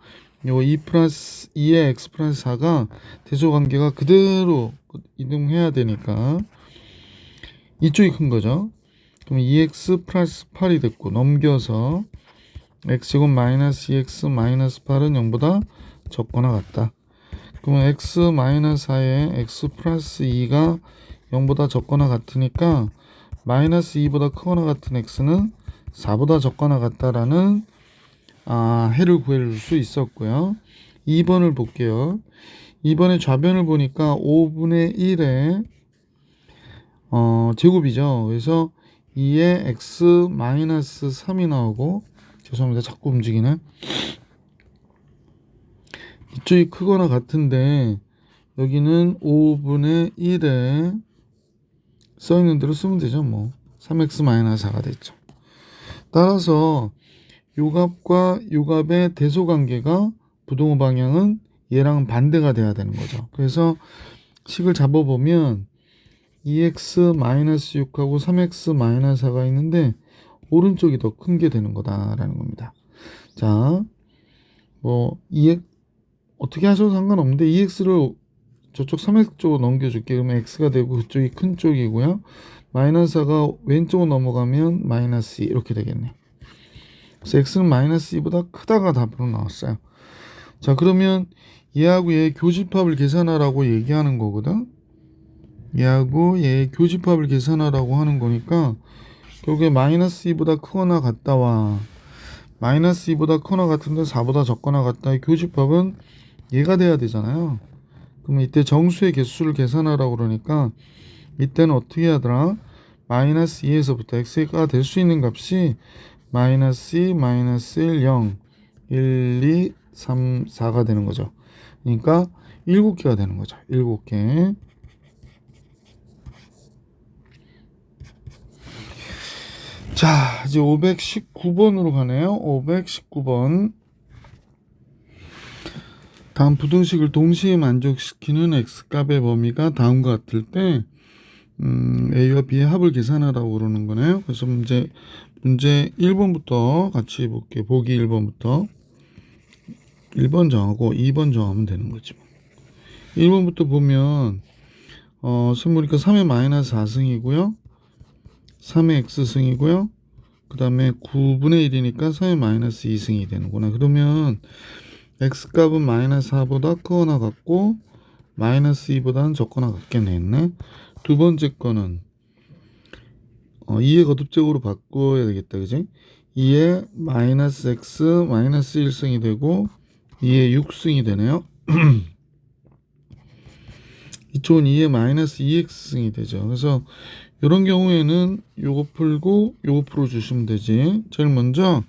요 2 플러스 2의 x 플러스 4가 대소관계가 그대로 이동해야 되니까 이쪽이 큰 거죠. 그럼 2x 플러스 8이 됐고 넘겨서 x제곱 마이너스 2x 마이너스 8은 0보다 적거나 같다. 그러면 x 마이너스 4에 x 플러스 2가 0보다 적거나 같으니까 마이너스 2보다 크거나 같은 x는 4보다 적거나 같다라는 해를 구할 수 있었고요. 2번을 볼게요. 2번의 좌변을 보니까 5분의 1의 제곱이죠. 그래서 2의 x 마이너스 3이 나오고, 죄송합니다. 자꾸 움직이네. 이쪽이 크거나 같은데 여기는 5분의 1에 써있는 대로 쓰면 되죠. 뭐 3x 마이너스 4가 됐죠. 따라서 요값과 요값의 대소관계가 부동호 방향은 얘랑 반대가 돼야 되는 거죠. 그래서 식을 잡아보면 2x-6하고 3x-4가 있는데 오른쪽이 더 큰 게 되는 거다라는 겁니다. 자, 뭐 어떻게 하셔도 상관없는데 2x를 저쪽 3x 쪽으로 넘겨줄게. 그러면 x가 되고 그쪽이 큰 쪽이고요. 마이너스 4가 왼쪽으로 넘어가면 마이너스 2 이렇게 되겠네. 그래서 x는 마이너스 2보다 크다가 답으로 나왔어요. 자, 그러면 얘하고 얘의 교집합을 계산하라고 얘기하는 거거든. 얘하고 얘의 교집합을 계산하라고 하는 거니까 결국에 마이너스 2보다 크거나 같다와 마이너스 2보다 크거나 같은데 4보다 적거나 같다의 교집합은 얘가 돼야 되잖아요. 그럼 이때 정수의 개수를 계산하라고 그러니까 이때는 어떻게 하더라? 마이너스 2에서부터 x가 될 수 있는 값이 마이너스 2, 마이너스 1, 0, 1, 2, 3, 4가 되는 거죠. 그러니까 7개가 되는 거죠. 7개. 자, 이제 519번으로 가네요. 519번. 다음 부등식을 동시에 만족시키는 x값의 범위가 다음과 같을 때 a와 b의 합을 계산하라고 그러는 거네요. 그래서 문제 1번부터 같이 볼게요. 보기 1번부터 1번 정하고 2번 정하면 되는 거지. 1번부터 보면 선물이니까 3의 마이너스 4승이고요. 3의 x승이고요. 그 다음에 9분의 1이니까 3의 마이너스 2승이 되는구나. 그러면 x값은 마이너스 4보다 크거나 같고 마이너스 2보다는 적거나 같겠네. 두 번째 거는 2의 거듭적으로 바꿔야 되겠다. 그지? 2의 마이너스 x 마이너스 1승이 되고 2의 6승이 되네요. 이쪽은 2의 마이너스 2x승이 되죠. 그래서 이런 경우에는 요거 풀고 요거 풀어주시면 되지. 제일 먼저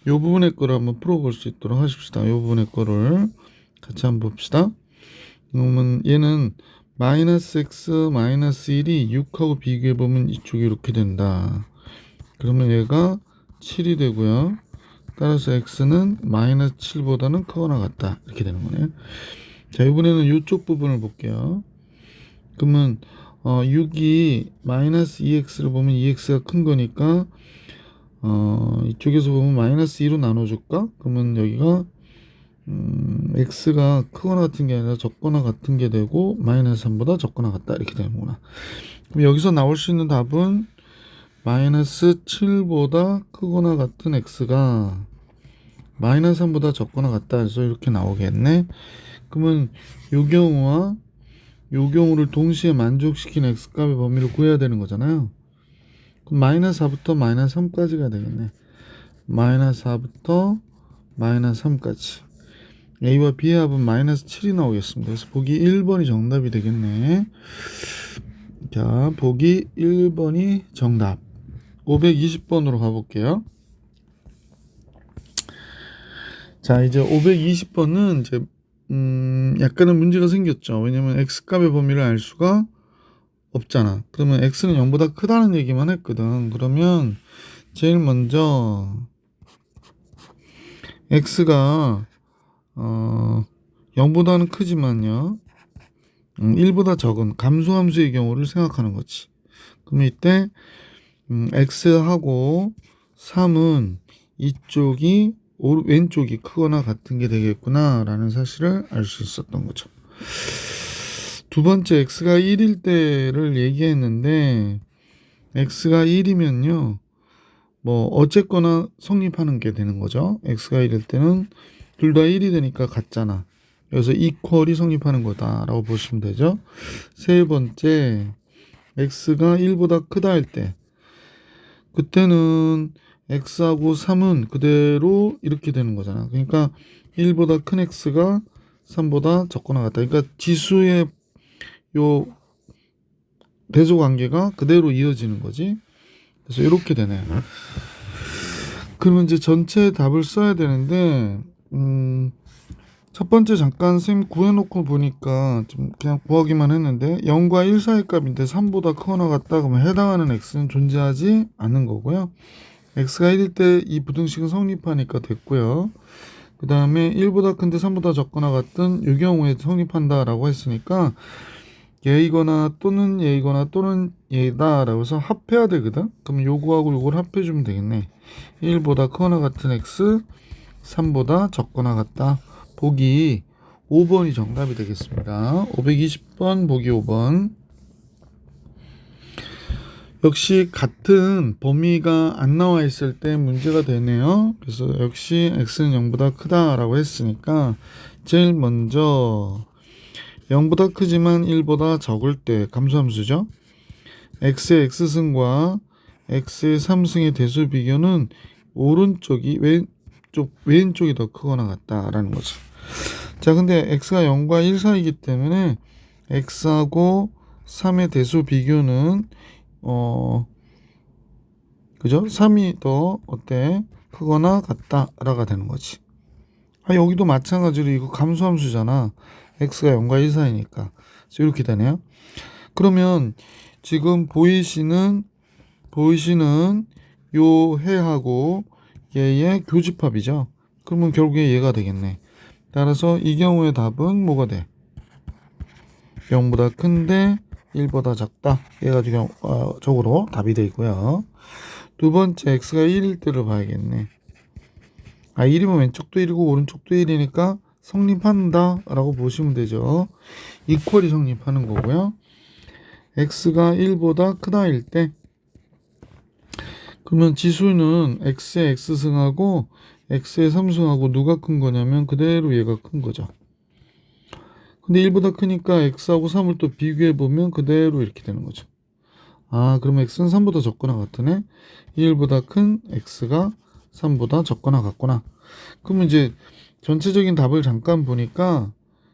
요 부분의 거를 한번 풀어볼 수 있도록 하십시다. 요 부분의 거를 같이 한번 봅시다. 그러면 얘는 마이너스 x 마이너스 1이 6하고 비교해보면 이쪽이 이렇게 된다. 그러면 얘가 7이 되고요. 따라서 x는 마이너스 7보다는 크거나 같다. 이렇게 되는 거네요. 자, 이번에는 이쪽 부분을 볼게요. 그러면 6이 마이너스 2x를 보면 2x가 큰 거니까 이쪽에서 보면 마이너스 2로 나눠줄까? 그러면 여기가 x가 크거나 같은 게 아니라 적거나 같은 게 되고 마이너스 3보다 적거나 같다 이렇게 되는구나. 그럼 여기서 나올 수 있는 답은 마이너스 7보다 크거나 같은 x가 마이너스 3보다 적거나 같다 해서 이렇게 나오겠네. 그러면 요 경우와 요 경우를 동시에 만족시키는 x값의 범위를 구해야 되는 거잖아요. 그럼 마이너스 4부터 마이너스 3까지가 되겠네. 마이너스 4부터 마이너스 3까지. a와 b의 합은 마이너스 7이 나오겠습니다. 그래서 보기 1번이 정답이 되겠네. 자, 보기 1번이 정답. 520번으로 가볼게요. 자, 이제 520번은 이제 약간은 문제가 생겼죠. 왜냐면 x값의 범위를 알 수가 없잖아. 그러면 x는 0보다 크다는 얘기만 했거든. 그러면 제일 먼저 x가 0보다는 크지만요 1보다 적은 감소함수의 경우를 생각하는 거지. 그럼 이때 x하고 3은 이쪽이 왼쪽이 크거나 같은 게 되겠구나 라는 사실을 알 수 있었던 거죠. 두 번째 x가 1일 때를 얘기했는데 x가 1이면요 뭐 어쨌거나 성립하는 게 되는 거죠. x가 1일 때는 둘 다 1이 되니까 같잖아. 그래서 이퀄이 성립하는 거다라고 보시면 되죠. 세 번째 x가 1보다 크다 할 때 그때는 x하고 3은 그대로 이렇게 되는 거잖아. 그러니까 1보다 큰 x가 3보다 적거나 같다. 그러니까 지수의 요 대소 관계가 그대로 이어지는 거지. 그래서 이렇게 되네. 그러면 이제 전체 답을 써야 되는데, 첫 번째 잠깐 쌤 구해놓고 보니까 좀 그냥 구하기만 했는데 0과 1 사이 값인데 3보다 크거나 같다 그러면 해당하는 x는 존재하지 않는 거고요. x가 1일 때 이 부등식은 성립하니까 됐고요. 그 다음에 1보다 큰데 3보다 적거나 같은 이 경우에 성립한다 라고 했으니까 얘이거나 또는 얘이거나 또는 얘다 라고 해서 합해야 되거든. 그럼 요거하고 요걸 합해주면 되겠네. 1보다 크거나 같은 x 3보다 적거나 같다. 보기 5번이 정답이 되겠습니다. 520번 보기 5번. 역시 같은 범위가 안 나와 있을 때 문제가 되네요. 그래서 역시 x는 0보다 크다라고 했으니까 제일 먼저 0보다 크지만 1보다 적을 때 감소함수죠. x의 x승과 x의 3승의 대수 비교는 오른쪽이 왼쪽이 더 크거나 같다라는 거죠. 자, 근데 x가 0과 1 사이이기 때문에 x하고 3의 대수 비교는 그죠? 3이 더 어때? 크거나 같다라가 되는 거지. 여기도 마찬가지로 이거 감소함수잖아. x가 0과 1 사이니까. 그래서 이렇게 되네요. 그러면 지금 보이시는 요 해하고 얘의 교집합이죠. 그러면 결국에 얘가 되겠네. 따라서 이 경우의 답은 뭐가 돼? 0보다 큰데 1보다 작다. 얘가 지금 적으로 답이 되고요. 두 번째 x가 1일 때를 봐야겠네. 1이면 왼쪽도 1이고 오른쪽도 1이니까 성립한다 라고 보시면 되죠. 이퀄이 성립하는 거고요. x가 1보다 크다일 때 그러면 지수는 x의 x승하고 x의 3승하고 누가 큰 거냐면 그대로 얘가 큰 거죠. 근데 1보다 크니까 x하고 3을 또 비교해보면 그대로 이렇게 되는 거죠. 그러면 x는 3보다 적거나 같으네. 1보다 큰 x가 3보다 적거나 같구나. 그러면 이제 전체적인 답을 잠깐 보니까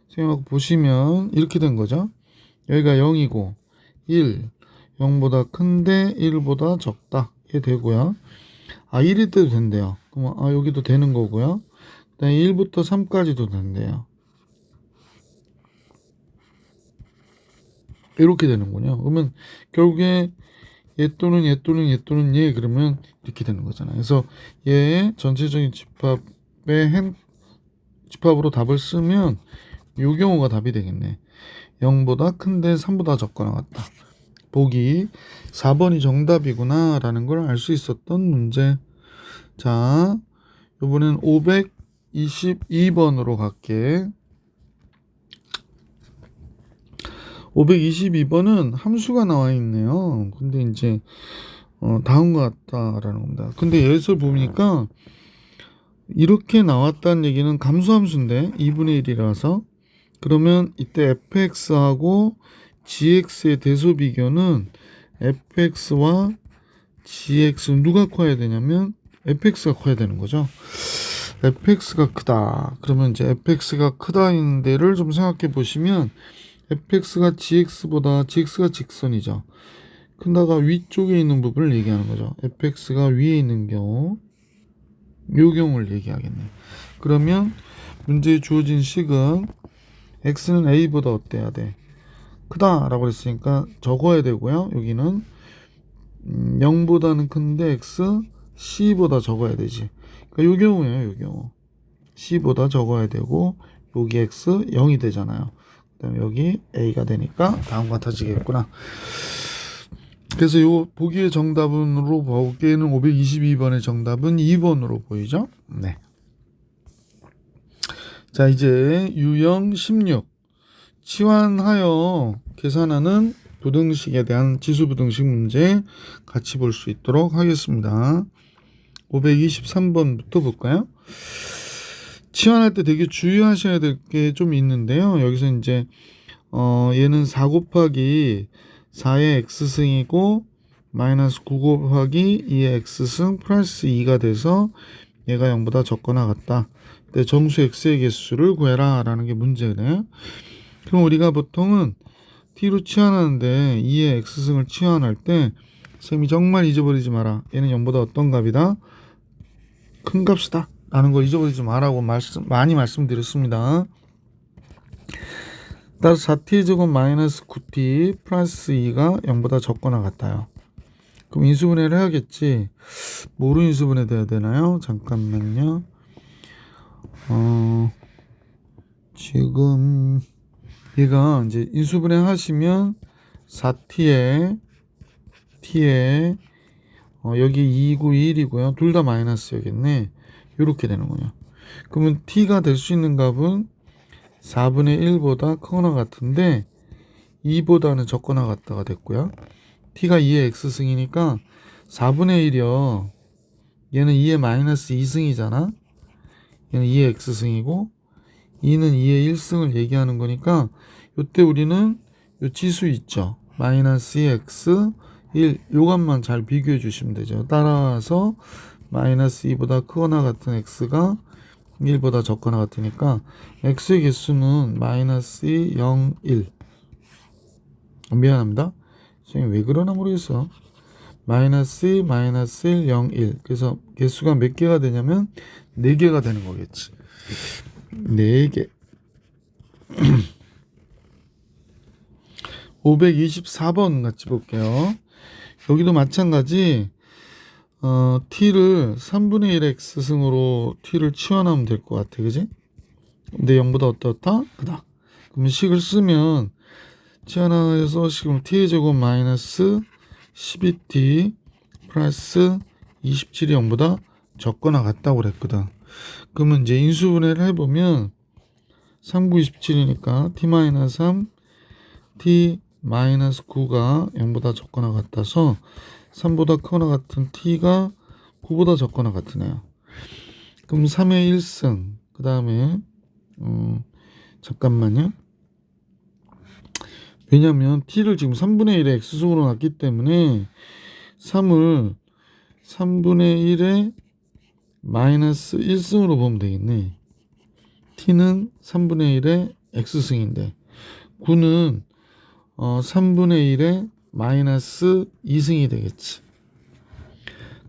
생각하고 보시면 이렇게 된 거죠. 여기가 0이고 1, 0보다 큰데 1보다 적다. 이게 되고요. 1일 때도 된대요. 그럼 여기도 되는 거고요. 그다음에 1부터 3까지도 된대요. 이렇게 되는군요. 그러면 결국에 얘 또는 얘 또는 얘 또는 얘 그러면 이렇게 되는 거잖아요. 그래서 얘의 전체적인 집합으로 답을 쓰면 이 경우가 답이 되겠네. 0보다 큰데 3보다 적거나 같다. 보기 4번이 정답이구나 라는 걸 알 수 있었던 문제. 자, 이번엔 522번으로 갈게. 522번은 함수가 나와 있네요. 근데 이제 다음과 같다라는 겁니다. 근데 예설 보니까 이렇게 나왔다는 얘기는 감소함수인데 2분의 1이라서 그러면 이때 fx하고 gx의 대소 비교는 fx와 gx 누가 커야 되냐면 fx가 커야 되는 거죠. fx가 크다. 그러면 이제 fx가 크다인 데를 좀 생각해 보시면 fx가 gx가 직선이죠. 큰다가 위쪽에 있는 부분을 얘기하는 거죠. fx가 위에 있는 경우 요 경우를 얘기하겠네. 그러면 문제에 주어진 식은 x는 a보다 어때야 돼? 크다라고 했으니까 적어야 되고요. 여기는 0보다는 큰데 x c보다 적어야 되지. 그러니까 요 경우예요. 요 경우 c보다 적어야 되고 여기 x 0이 되잖아요. 그다음에 여기 a가 되니까 다음과 같아지겠구나. 그래서 요 보기의 정답으로 보기에는 522번의 정답은 2번으로 보이죠? 네. 자, 이제 유형 16 치환하여 계산하는 부등식에 대한 지수 부등식 문제 같이 볼 수 있도록 하겠습니다. 523번부터 볼까요? 치환할 때 되게 주의하셔야 될 게 좀 있는데요. 여기서 이제 얘는 4 곱하기 4의 x승이고 마이너스 9 곱하기 2의 x승 플러스 2가 돼서 얘가 0보다 적거나 같다. 근데 정수 x의 개수를 구해라 라는 게 문제네. 그럼 우리가 보통은 t로 치환하는데 2의 x승을 치환할 때 쌤이 정말 잊어버리지 마라. 얘는 0보다 어떤 값이다? 큰 값이다 라는 걸 잊어버리지 마라고 많이 말씀드렸습니다. 따라서 4t의 제곱 마이너스 9t 플러스 2가 0보다 적거나 같아요. 그럼 인수분해를 해야겠지. 뭐로 인수분해 돼야 되나요? 잠깐만요. 지금 얘가 이제 인수분해 하시면 4t에 여기 2고 1이고요. 둘 다 마이너스여겠네. 이렇게 되는군요. 그러면 t가 될 수 있는 값은 4분의 1보다 크거나 같은데 2보다는 적거나 같다가 됐고요. t가 2의 x승이니까 4분의 1이요. 얘는 2의 마이너스 2승이잖아. 얘는 2의 x승이고 2는 2의 1승을 얘기하는 거니까 이때 우리는 요 지수 있죠. 마이너스 2x 1 요것만 잘 비교해 주시면 되죠. 따라서 마이너스 2보다 크거나 같은 x가 1보다 적거나 같으니까 x의 개수는 마이너스 2, 0, 1 미안합니다. 선생님 왜 그러나 모르겠어. 마이너스 2, 마이너스 1, 0, 1 그래서 개수가 몇 개가 되냐면 4개가 되는 거겠지. 4개 524번 같이 볼게요. 여기도 마찬가지 t를 3분의 1 x승으로 t를 치환하면 될 것 같아. 그지? 근데 0보다 어떻다? 크다. 그러면 식을 쓰면 치환해서 지금 t의 제곱 마이너스 12t 플러스 27이 0보다 적거나 같다고 그랬거든. 그러면 이제 인수분해를 해보면 3, 9, 27이니까 t 마이너스 3, t 마이너스 9가 0보다 적거나 같아서 3보다 크거나 같은 t가 9보다 적거나 같으네요. 그럼 3의 1승 그 다음에 잠깐만요. 왜냐면 t를 지금 3분의 1의 x승으로 놨기 때문에 3을 3분의 1의 마이너스 1승으로 보면 되겠네. t는 3분의 1의 x승인데 9는 3분의 1의 마이너스 2승이 되겠지.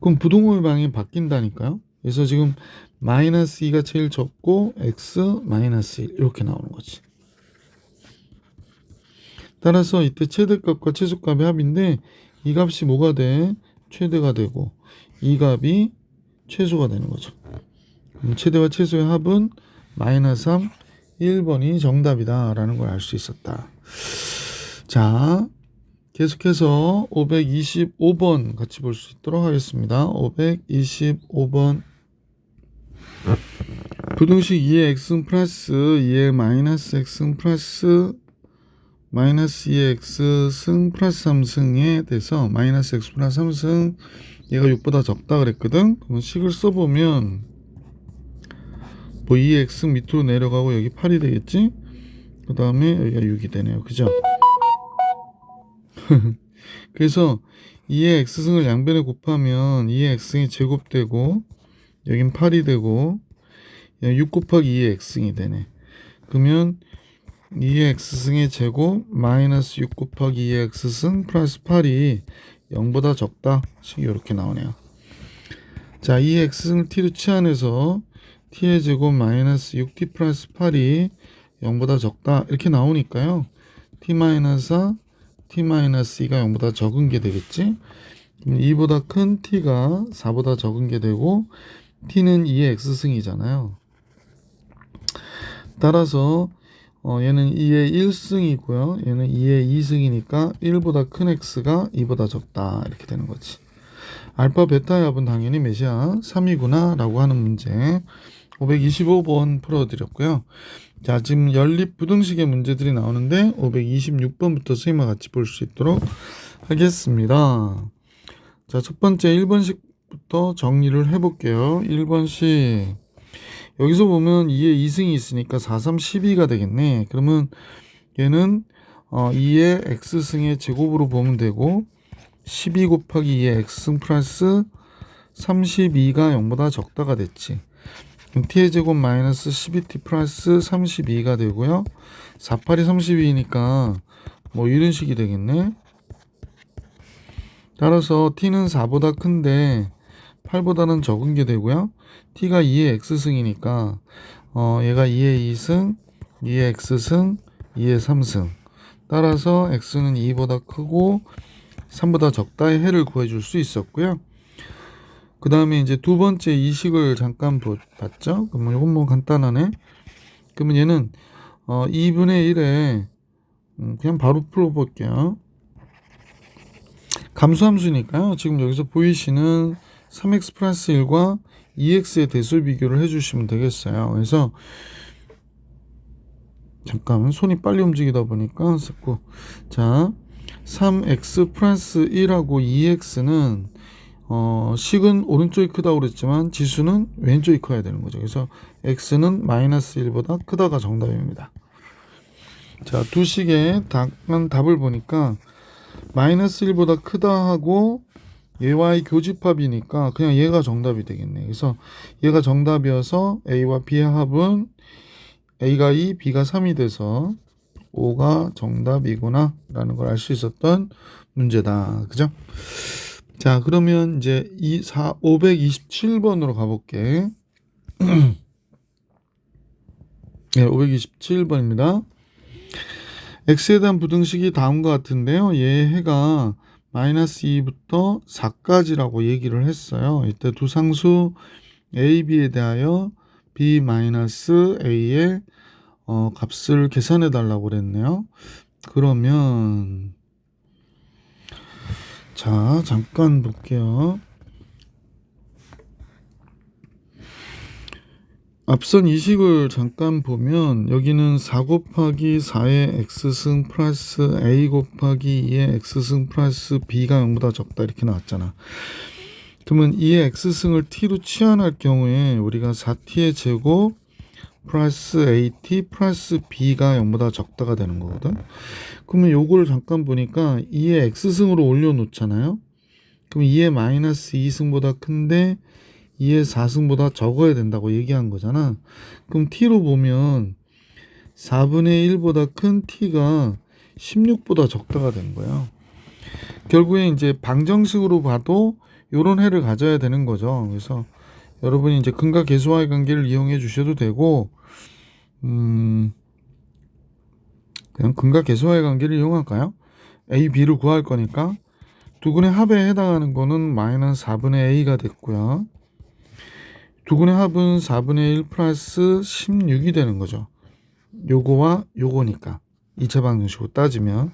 그럼 부동호의 방향이 바뀐다니까요. 그래서 지금 마이너스 2가 제일 적고 x 마이너스 1 이렇게 나오는 거지. 따라서 이때 최대값과 최소값의 합인데 이 값이 뭐가 돼? 최대가 되고 이 값이 최소가 되는 거죠. 그럼 최대와 최소의 합은 마이너스 3, 1번이 정답이다 라는 걸 알 수 있었다. 자, 계속해서 525번 같이 볼 수 있도록 하겠습니다. 525번 부등식 2의 x승 플러스 2의 마이너스 x승 플러스 마이너스 2의 x승 플러스 3승에 대해서 마이너스 x 플러스 3승 얘가 6보다 적다 그랬거든. 그럼 식을 써보면 뭐 2의 x승 밑으로 내려가고 여기 8이 되겠지. 그 다음에 여기가 6이 되네요. 그죠? 그래서 2의 x승을 양변에 곱하면 2의 x승이 제곱되고 여긴 8이 되고 6 곱하기 2의 x승이 되네. 그러면 2의 x승의 제곱 마이너스 6 곱하기 2의 x승 플러스 8이 0보다 적다. 식이 이렇게 나오네요. 자, 2의 x승을 t로 치환해서 t의 제곱 마이너스 6t 플러스 8이 0보다 적다. 이렇게 나오니까요. t 마이너스 4 t-2가 0보다 적은 게 되겠지. 2보다 큰 t가 4보다 적은 게 되고 t는 2의 x승이잖아요. 따라서 얘는 2의 1승이고요. 얘는 2의 2승이니까 1보다 큰 x가 2보다 적다. 이렇게 되는 거지. 알파 베타의 합은 당연히 몇이야? 3이구나 라고 하는 문제 525번 풀어드렸고요. 자, 지금 연립 부등식의 문제들이 나오는데 526번부터 선생님과 같이 볼 수 있도록 하겠습니다. 자, 첫 번째 1번식부터 정리를 해볼게요. 1번식 여기서 보면 2의 2승이 있으니까 4, 3, 12가 되겠네. 그러면 얘는 2의 x승의 제곱으로 보면 되고 12 곱하기 2의 x승 플러스 32가 0보다 적다가 됐지. 그럼 t의 제곱 마이너스 12t 플러스 32가 되고요. 4, 8이 32니까 뭐 이런 식이 되겠네. 따라서 t는 4보다 큰데 8보다는 적은 게 되고요. t가 2의 x승이니까 얘가 2의 2승, 2의 x승, 2의 3승. 따라서 x는 2보다 크고 3보다 적다의 해를 구해줄 수 있었고요. 그 다음에 이제 두 번째 이식을 잠깐 봤죠. 그러면 이건 뭐 간단하네. 그러면 얘는 2분의 1에 그냥 바로 풀어볼게요. 감수함수니까요. 지금 여기서 보이시는 3x 플러스 1과 2x의 대수 비교를 해주시면 되겠어요. 그래서 잠깐 손이 빨리 움직이다 보니까 자꾸 자 3x 플러스 1하고 2x는 식은 오른쪽이 크다고 그랬지만 지수는 왼쪽이 커야 되는 거죠. 그래서 x는 마이너스 1보다 크다가 정답입니다. 자, 두 식의 답을 보니까 마이너스 1보다 크다 하고 얘와의 교집합이니까 그냥 얘가 정답이 되겠네. 그래서 얘가 정답이어서 A와 B의 합은 A가 2, B가 3이 돼서 5가 정답이구나 라는 걸 알 수 있었던 문제다. 그죠? 자, 그러면 이제 527번으로 가볼게. 네, 527번입니다. x에 대한 부등식이 다음과 같은데요. 얘 해가 마이너스 2부터 4까지라고 얘기를 했어요. 이때 두 상수 a, b에 대하여 b 마이너스 a의 값을 계산해 달라고 그랬네요. 그러면 자, 잠깐 볼게요. 앞선 이 식을 잠깐 보면 여기는 4 곱하기 4의 x승 플러스 a 곱하기 2의 x승 플러스 b가 0보다 적다 이렇게 나왔잖아. 그러면 2의 x승을 t로 치환할 경우에 우리가 4t의 제곱 플러스 at 플러스 b가 0보다 적다가 되는 거거든. 그러면 요거를 잠깐 보니까 2의 x승으로 올려놓잖아요. 그럼 2의 마이너스 2승보다 큰데 2의 4승보다 적어야 된다고 얘기한 거잖아. 그럼 t로 보면 4분의 1보다 큰 t가 16보다 적다가 되는 거예요. 결국에 이제 방정식으로 봐도 이런 해를 가져야 되는 거죠. 그래서 여러분이 이제 근과 계수와의 관계를 이용해 주셔도 되고, 그냥 근과 계수와의 관계를 이용할까요? a, b를 구할 거니까 두근의 합에 해당하는 거는 마이너스 4분의 a가 됐고요. 두근의 합은 4분의 1 플러스 16이 되는 거죠. 요거와 요거니까 2차 방정식으로 따지면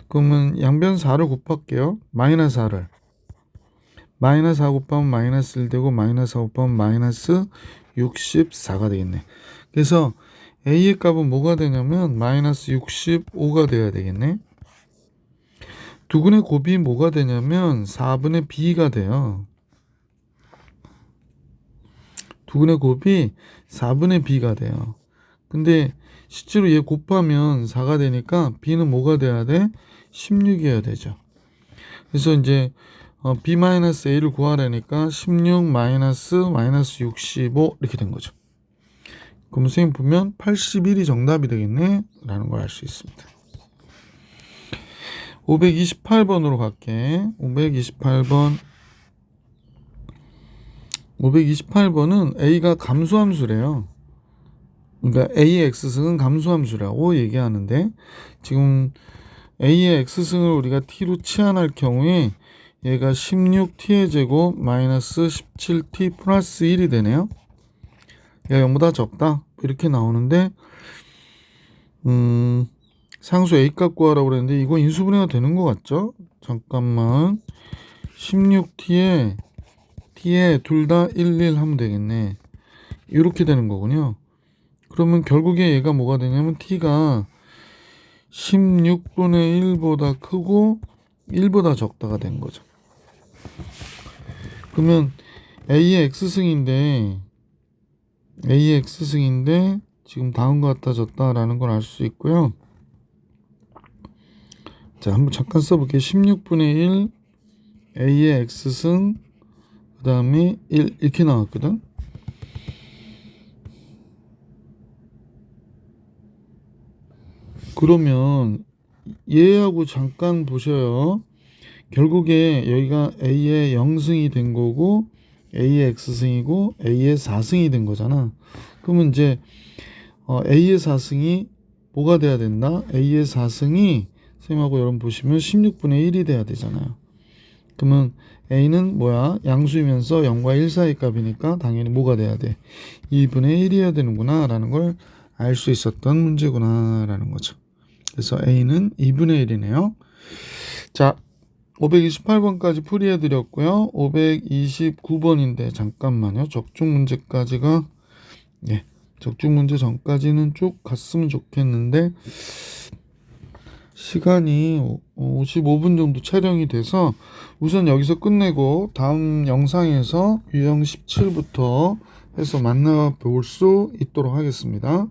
그러면 양변 4를 곱할게요. 마이너스 4를 마이너스 4 곱하면 마이너스 1 되고 마이너스 4 곱하면 마이너스 64가 되겠네. 그래서 a의 값은 뭐가 되냐면 마이너스 65가 돼야 되겠네. 두근의 곱이 뭐가 되냐면 4분의 b가 돼요. 두근의 곱이 4분의 b가 돼요. 근데 실제로 얘 곱하면 4가 되니까 b는 뭐가 돼야 돼? 16이어야 되죠. 그래서 이제 b-a를 구하려니까 16 마이너스 65 이렇게 된 거죠. 그럼 선생님 보면 81이 정답이 되겠네 라는 걸 알 수 있습니다. 528번으로 갈게. 528번은 a가 감수함수래요. 그러니까 a의 x승은 감수함수라고 얘기하는데 지금 a의 x승을 우리가 t로 치환할 경우에 얘가 16t의 제곱 마이너스 17t 플러스 1이 되네요. 얘가 0보다 적다 이렇게 나오는데 상수 a값 구하라고 그랬는데 이거 인수분해가 되는 것 같죠? 잠깐만 16t에 둘 다 11 하면 되겠네. 이렇게 되는 거군요. 그러면 결국에 얘가 뭐가 되냐면 t가 16분의 1보다 크고 1보다 적다가 된 거죠. 그러면 a의 x승인데 지금 다음과 같아졌다라는 걸 알 수 있고요. 자, 한번 잠깐 써볼게요. 16분의 1 A의 X승 그 다음에 1 이렇게 나왔거든. 그러면 얘하고 잠깐 보셔요. 결국에 여기가 A의 0승이 된 거고 A의 X승이고 A의 4승이 된 거잖아. 그러면 이제 A의 4승이 뭐가 돼야 된다? A의 4승이 쌤하고 여러분 보시면 16분의 1이 돼야 되잖아요. 그러면 A는 뭐야? 양수이면서 0과 1 사이 값이니까 당연히 뭐가 돼야 돼? 2분의 1이어야 되는구나 라는 걸 알 수 있었던 문제구나 라는 거죠. 그래서 A는 2분의 1이네요. 자, 528번까지 풀이해 드렸고요. 529번인데 잠깐만요. 적중 문제까지가 적중 문제 전까지는 쭉 갔으면 좋겠는데 시간이 55분 정도 촬영이 돼서 우선 여기서 끝내고 다음 영상에서 유형 17부터 해서 만나볼 수 있도록 하겠습니다.